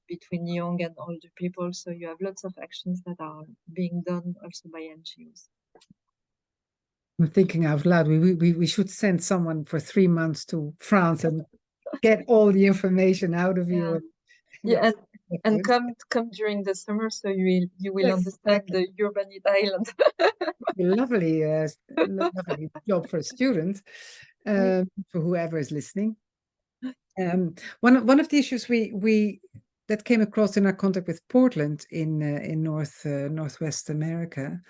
between young and older people. So you have lots of actions that are being done also by NGOs. I'm thinking out loud. We should send someone for 3 months to France and get all the information out of you. Yeah, and come during the summer, so you will Yes, understand exactly. the urban heat island. Lovely job for a student, for whoever is listening. One of the issues we that came across in our contact with Portland in Northwest America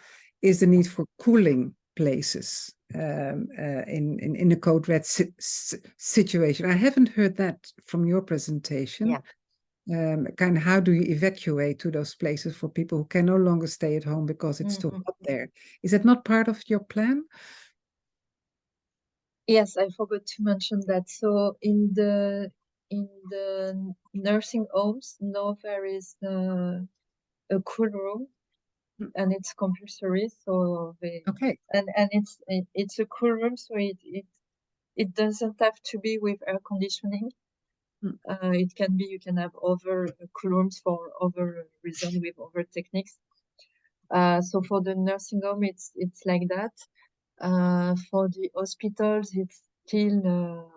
is the need for cooling places in a code red situation. I haven't heard that from your presentation. Yeah. Kind of how do you evacuate to those places for people who can no longer stay at home because it's too hot there? Is that not part of your plan? Yes, I forgot to mention that. So in the in the nursing homes, now there is a cool room, and it's compulsory. So and it's a cool room, so it doesn't have to be with air conditioning. It can be, you can have other cool rooms for other reasons with other techniques. So for the nursing home, it's like that. For the hospitals, it's still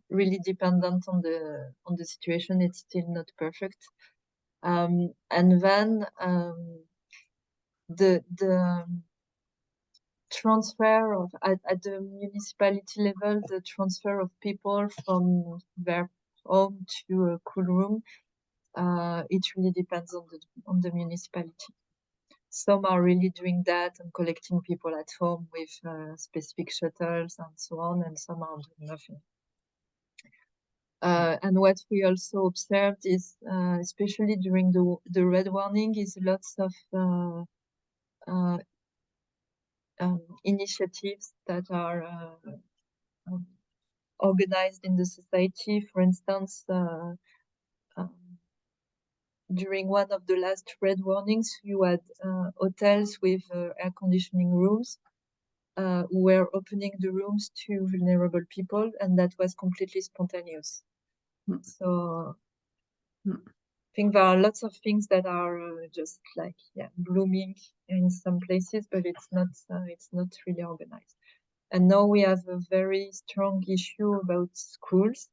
really dependent on the situation. It's still not perfect. And then the transfer of at the municipality level, the transfer of people from their home to a cool room, it really depends on the municipality. Some are really doing that and collecting people at home with specific shuttles and so on, and some are doing nothing. And what we also observed is, especially during the red warning, is lots of initiatives that are organized in the society. For instance, during one of the last red warnings, you had hotels with air conditioning rooms who were opening the rooms to vulnerable people, and that was completely spontaneous. So I think there are lots of things that are just like blooming in some places, but it's not really organized. And now we have a very strong issue about schools,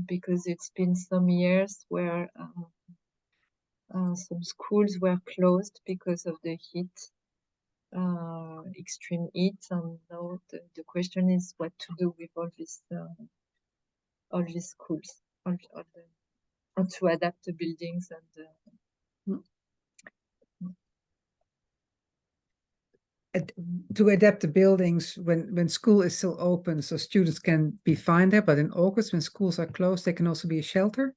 because it's been some years where some schools were closed because of the heat, extreme heat, and now the question is what to do with all these schools, or to adapt the buildings and to adapt the buildings when school is still open, so students can be fine there, but in August when schools are closed, they can also be a shelter.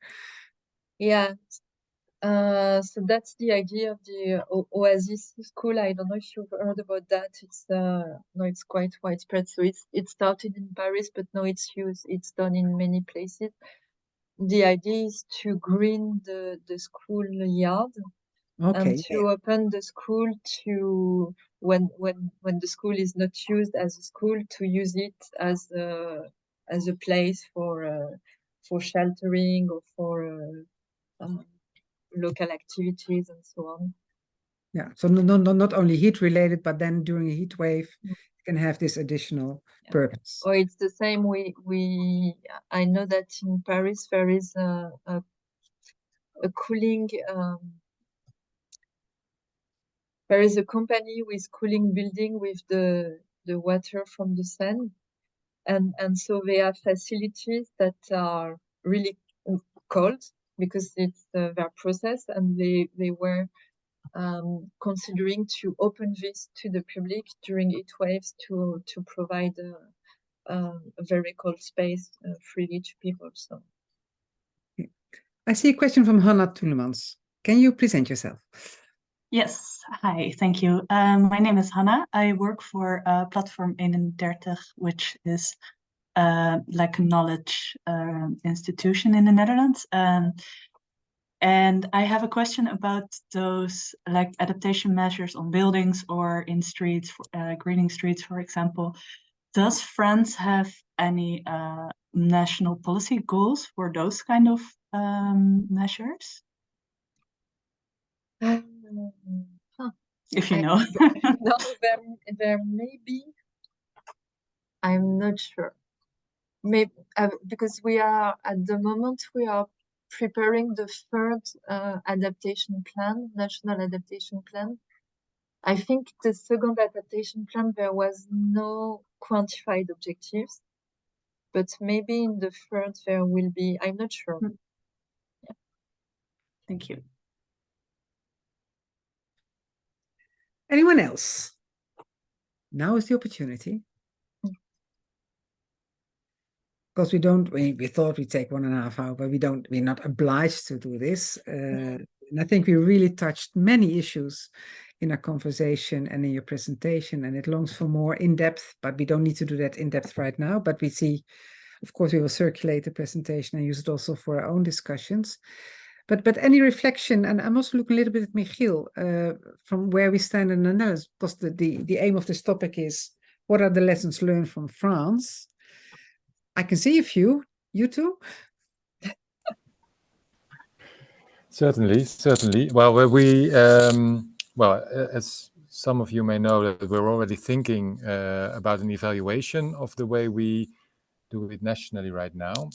Yeah. So that's the idea of the Oasis School. I don't know if you've heard about that. It's no, it's quite widespread. So it started in Paris, but now it's done in many places. The idea is to green the school yard, and to open the school to when the school is not used as a school, to use it as a place for sheltering or for local activities and so on. Yeah, so not only heat related, but then during a heat wave, you can have this additional purpose. Or it's the same. I know that in Paris there is a cooling. There is a company with cooling building with the water from the sun, and so they have facilities that are really cold because it's their process, and they were considering to open this to the public during heat waves to provide a very cold space freely to people. So I see a question from Hanna Tulemans. Can you present yourself? Yes, hi, thank you. My name is Hanna. I work for Platform 31, which is like a knowledge institution in the Netherlands. And I have a question about those like adaptation measures on buildings or in streets, greening streets, for example. Does France have any national policy goals for those kind of measures? If you know. No, there may be. I'm not sure. Maybe because we are at the moment preparing the third adaptation plan, national adaptation plan. I think the second adaptation plan there was no quantified objectives, but maybe in the third there will be. I'm not sure. Yeah. Thank you. Anyone else? Now is the opportunity. Because we thought we'd take 1.5 hours, but we're not obliged to do this. And I think we really touched many issues in our conversation and in your presentation, and it longs for more in-depth, but we don't need to do that in-depth right now. But we see Of course, we will circulate the presentation and use it also for our own discussions. But any reflection, and I'm also looking a little bit at Michiel, from where we stand in the Netherlands, because the aim of this topic is, what are the lessons learned from France? I can see a few. You too? Certainly. Well, as some of you may know, that we're already thinking about an evaluation of the way we do it nationally right now,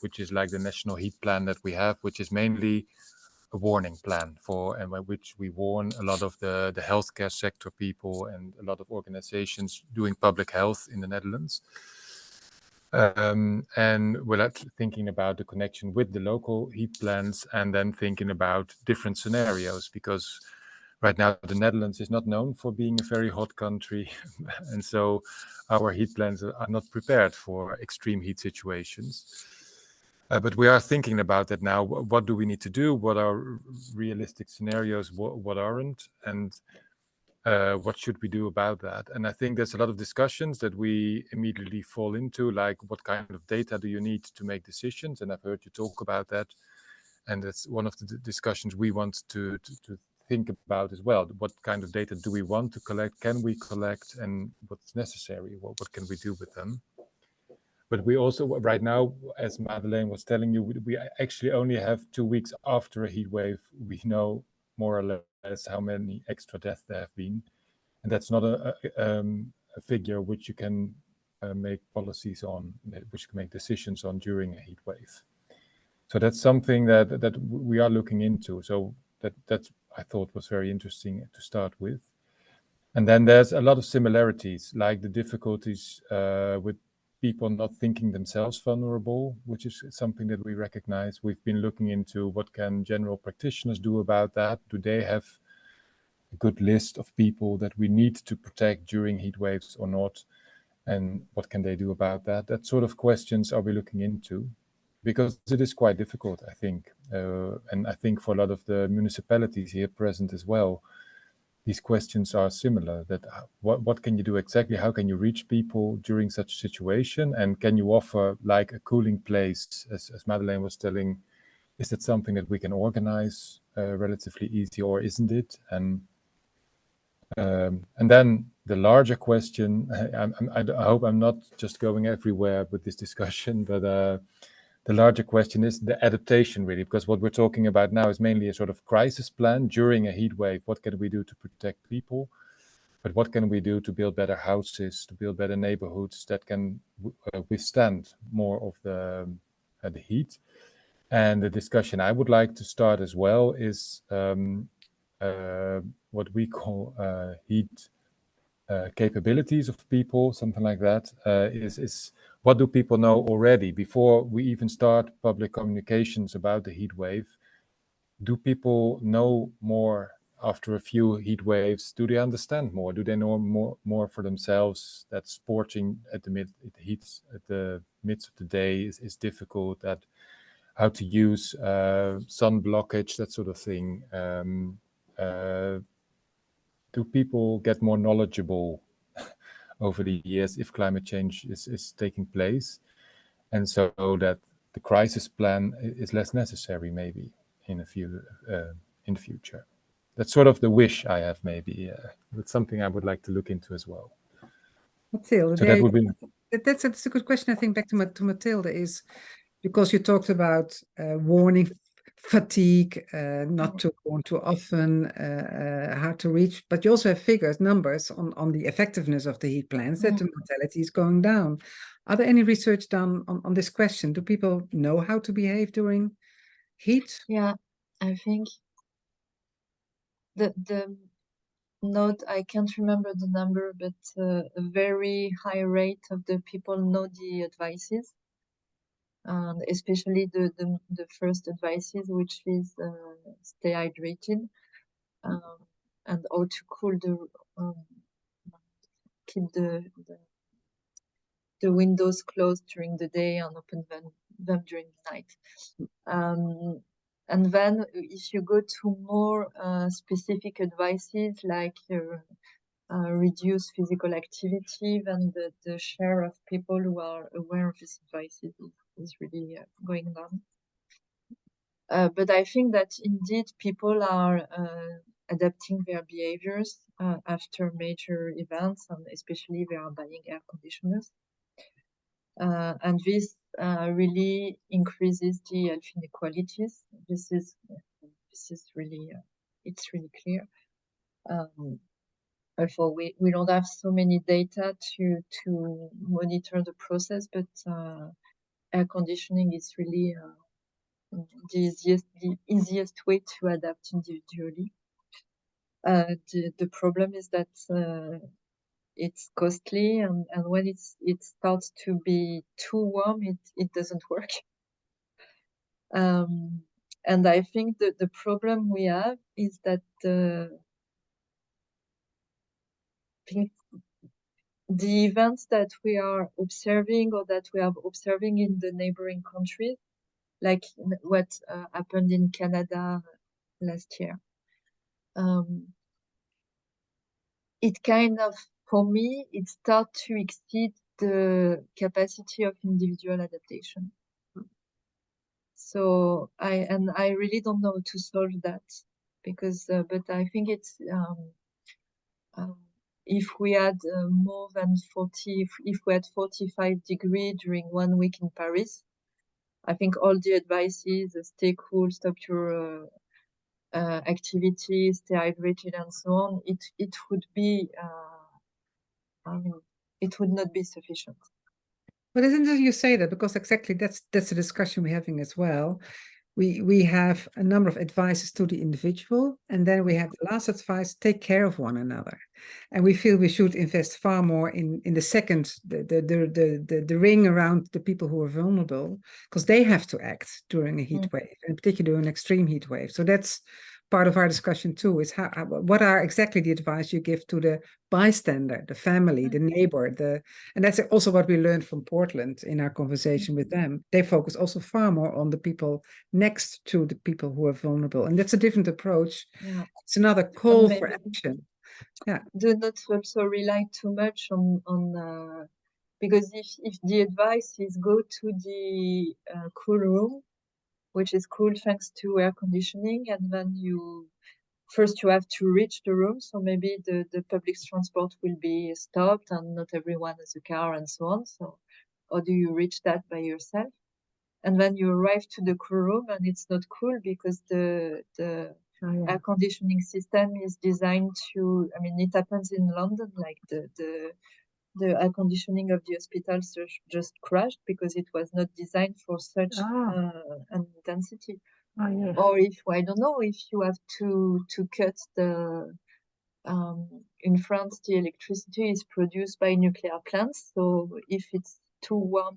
which is like the national heat plan that we have, which is mainly a warning plan and by which we warn a lot of the healthcare sector people and a lot of organizations doing public health in the Netherlands. And we're thinking about the connection with the local heat plans, and then thinking about different scenarios, because right now the Netherlands is not known for being a very hot country, and so our heat plans are not prepared for extreme heat situations. But we are thinking about that now. What do we need to do? What are realistic scenarios? What aren't? And what should we do about that? And I think there's a lot of discussions that we immediately fall into, like what kind of data do you need to make decisions? And I've heard you talk about that. And that's one of the discussions we want to think about as well. What kind of data do we want to collect? Can we collect? And what's necessary? What can we do with them? But we also, right now, as Madeleine was telling you, we actually only have 2 weeks after a heat wave. We know more or less how many extra deaths there have been. And that's not a figure which you can make policies on, which you can make decisions on during a heat wave. So that's something that we are looking into. So that I thought was very interesting to start with. And then there's a lot of similarities, like the difficulties with people not thinking themselves vulnerable, which is something that we recognize. We've been looking into what can general practitioners do about that. Do they have a good list of people that we need to protect during heat waves or not? And what can they do about that? That sort of questions are we looking into, because it is quite difficult, I think. And I think for a lot of the municipalities here present as well, these questions are similar, that what can you do exactly? How can you reach people during such a situation? And can you offer like a cooling place, as Madeleine was telling? Is that something that we can organize relatively easy, or isn't it? And then the larger question, I hope I'm not just going everywhere with this discussion, but the larger question is the adaptation, really, because what we're talking about now is mainly a sort of crisis plan during a heat wave. What can we do to protect people? But what can we do to build better houses, to build better neighborhoods that can withstand more of the heat? And the discussion I would like to start as well is what we call heat capabilities of people, something like that. Is what do people know already before we even start public communications about the heat wave? Do people know more after a few heat waves? Do they understand more? Do they know more for themselves, that sporting at the midst of the day is difficult, that how to use sun blockage, that sort of thing? Do people get more knowledgeable over the years if climate change is taking place, and so that the crisis plan is less necessary maybe in the future? That's sort of the wish I have, maybe. It's something I would like to look into as well. Mathilde, So that would be... that's a good question. I think back to Mathilde is because you talked about warning fatigue, not to warn too often, hard to reach, but you also have figures, numbers on the effectiveness of the heat plans, that the mortality is going down. Are there any research done on this question? Do people know how to behave during heat? Yeah, I think the note, I can't remember the number, but a very high rate of the people know the advices, and especially the first advices, which is stay hydrated, and how to cool keep the windows closed during the day and open them during the night. And then if you go to more specific advices, like reduce physical activity, then the share of people who are aware of this advice is really going down. But I think that indeed people are adapting their behaviors after major events, and especially they are buying air conditioners. And this really increases the health inequalities. This is really it's really clear. Therefore, we don't have so many data to monitor the process, but air conditioning is really the easiest way to adapt individually. The problem is that it's costly, and when it starts to be too warm, it doesn't work. And I think that the problem we have is that the events that we are observing or that we are observing in the neighboring countries, like what happened in Canada last year, it kind of, for me, it starts to exceed the capacity of individual adaptation. So I really don't know to solve that, because but I think it's if we had more than 40, if we had 45 degrees during 1 week in Paris, I think all the advices, stay cool, stop your activities, stay hydrated, and so on, it would be, I mean, it would not be sufficient. But it's interesting you say that, because exactly that's the discussion we're having as well. We have a number of advices to the individual, and then we have the last advice: take care of one another. And we feel we should invest far more in the second, the ring around the people who are vulnerable, because they have to act during a heat wave, in particular during an extreme heat wave. So that's part of our discussion too, is what are exactly the advice you give to the bystander, the family, the neighbor, and that's also what we learned from Portland in our conversation with them. They focus also far more on the people next to the people who are vulnerable, and that's a different approach. Yeah. It's another call for action. Yeah. Do not also rely too much on because if the advice is go to the cool room, which is cool thanks to air conditioning, and then first you have to reach the room, so maybe the public transport will be stopped and not everyone has a car and so on. So how do you reach that by yourself? And then you arrive to the cool room and it's not cool because the air conditioning system is designed to, I mean, it happens in London, like the air conditioning of the hospitals just crashed because it was not designed for such an intensity. Or if, I don't know, if you have to cut in France, the electricity is produced by nuclear plants. So if it's too warm,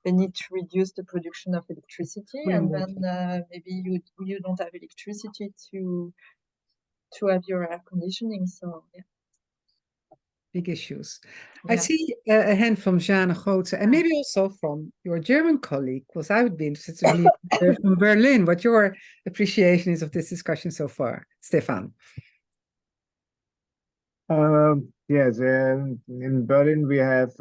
they need to reduce the production of electricity, and then maybe you don't have electricity to have your air conditioning. So yeah. Big issues. Yeah. I see a hand from Jeanne Grootse, and maybe also from your German colleague, because I would be interested to hear from Berlin what your appreciation is of this discussion so far. Stefan. Yes, in Berlin we have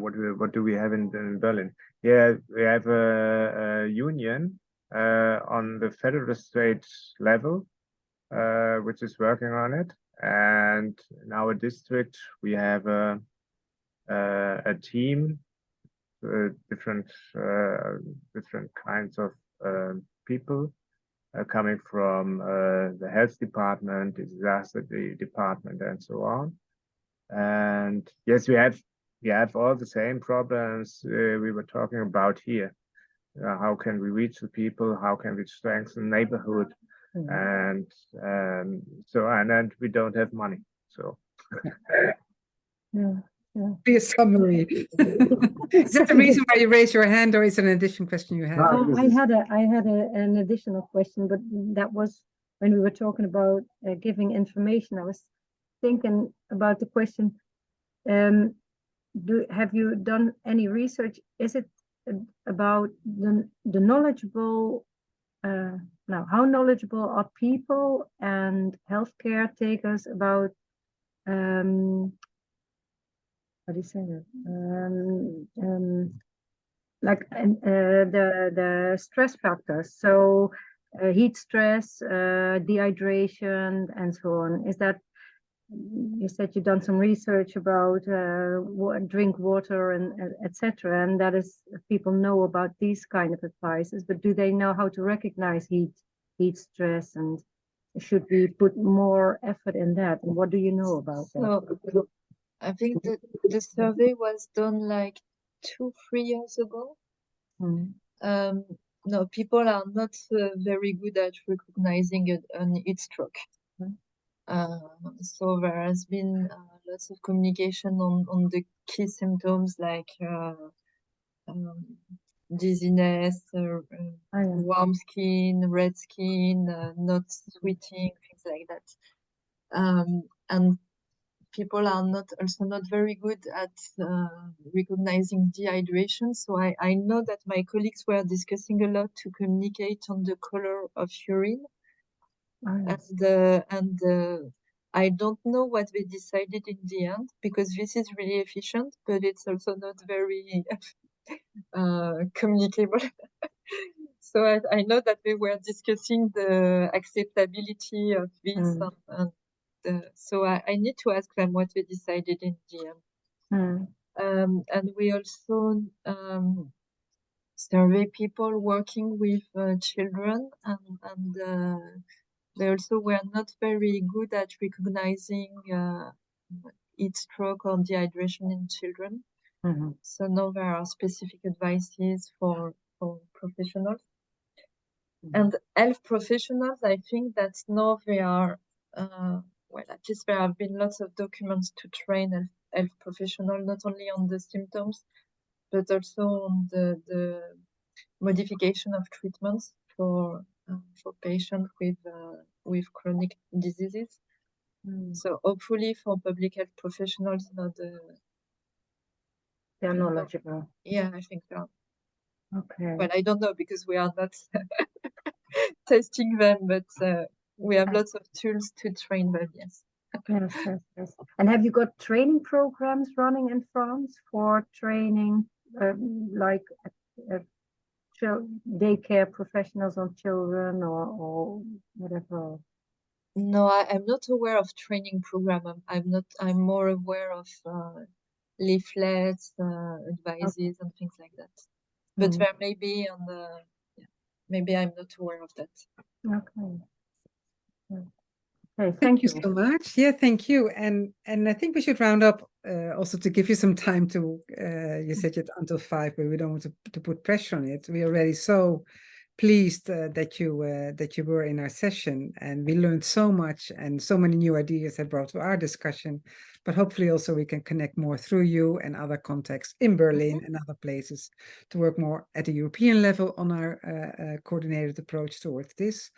what do we have in Berlin? Yeah, we have a union on the federal state level, which is working on it. And in our district, we have a team, different kinds of people coming from the health department, the disaster department, and so on. And yes, we have all the same problems we were talking about here. How can we reach the people? How can we strengthen neighborhood? And then we don't have money. So Be a summary. Is that the reason why you raised your hand, or is it an additional question you have? No, I had an additional question, but that was when we were talking about giving information. I was thinking about the question: have you done any research? Is it about the knowledgeable Now, how knowledgeable are people and healthcare takers about how do you say that? Like the stress factors. So heat stress, dehydration, and so on. Is that, you said you've done some research about drink water and etc. And that is, people know about these kind of advices, but do they know how to recognize heat stress, and should we put more effort in that? And what do you know about that? So I think that the survey was done like 2-3 years ago. No, people are not very good at recognizing an heat stroke. So there has been lots of communication on the key symptoms like dizziness, warm skin, red skin, not sweating, things like that. And people are also not very good at recognizing dehydration. So I know that my colleagues were discussing a lot to communicate on the color of urine. And I don't know what they decided in the end, because this is really efficient, but it's also not very communicable. So I know that we were discussing the acceptability of this, so I need to ask them what they decided in the end. And we also survey people working with children, and they also were not very good at recognizing heat stroke or dehydration in children. So now there are specific advices for professionals. And health professionals, I think that now they are, well, at least there have been lots of documents to train health professionals, not only on the symptoms, but also on the modification of treatments for patients with chronic diseases. So hopefully for public health professionals, they're knowledgeable. Yeah, I think so. Okay. Well, I don't know, because we are not testing them, but we have lots of tools to train them, yes. Yes. And have you got training programs running in France for training, like daycare professionals on children or whatever? No, I'm not aware of training program. I'm more aware of leaflets, advices, and things like that. But there may be on the, maybe I'm not aware of that. Okay. Okay, Thank you so much. Yeah, thank you. And I think we should round up also to give you some time to, you said it until 5, but we don't want to put pressure on it. We're already so pleased that you were in our session, and we learned so much, and so many new ideas that brought to our discussion. But hopefully also we can connect more through you and other contexts in Berlin and other places to work more at the European level on our coordinated approach towards this.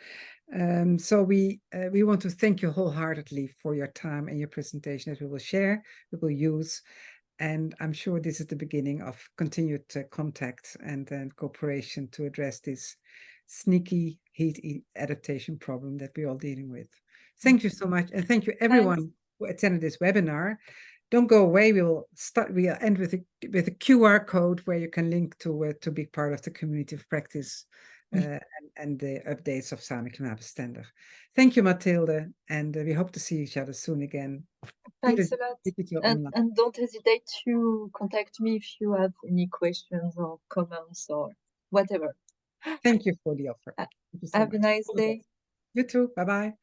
So we want to thank you wholeheartedly for your time and your presentation that we will share, we will use. And I'm sure this is the beginning of continued contact and cooperation to address this sneaky heat adaptation problem that we're all dealing with. Thank you so much. And thank you everyone who attended this webinar. Don't go away. We'll end with a QR code where you can link to be part of the Community of Practice and the updates of Samen Klimaatbestendig. Thank you, Mathilde, and we hope to see each other soon again. Thanks a lot. And don't hesitate to contact me if you have any questions or comments or whatever. Thank you for the offer. Have a nice day. You too. Bye-bye.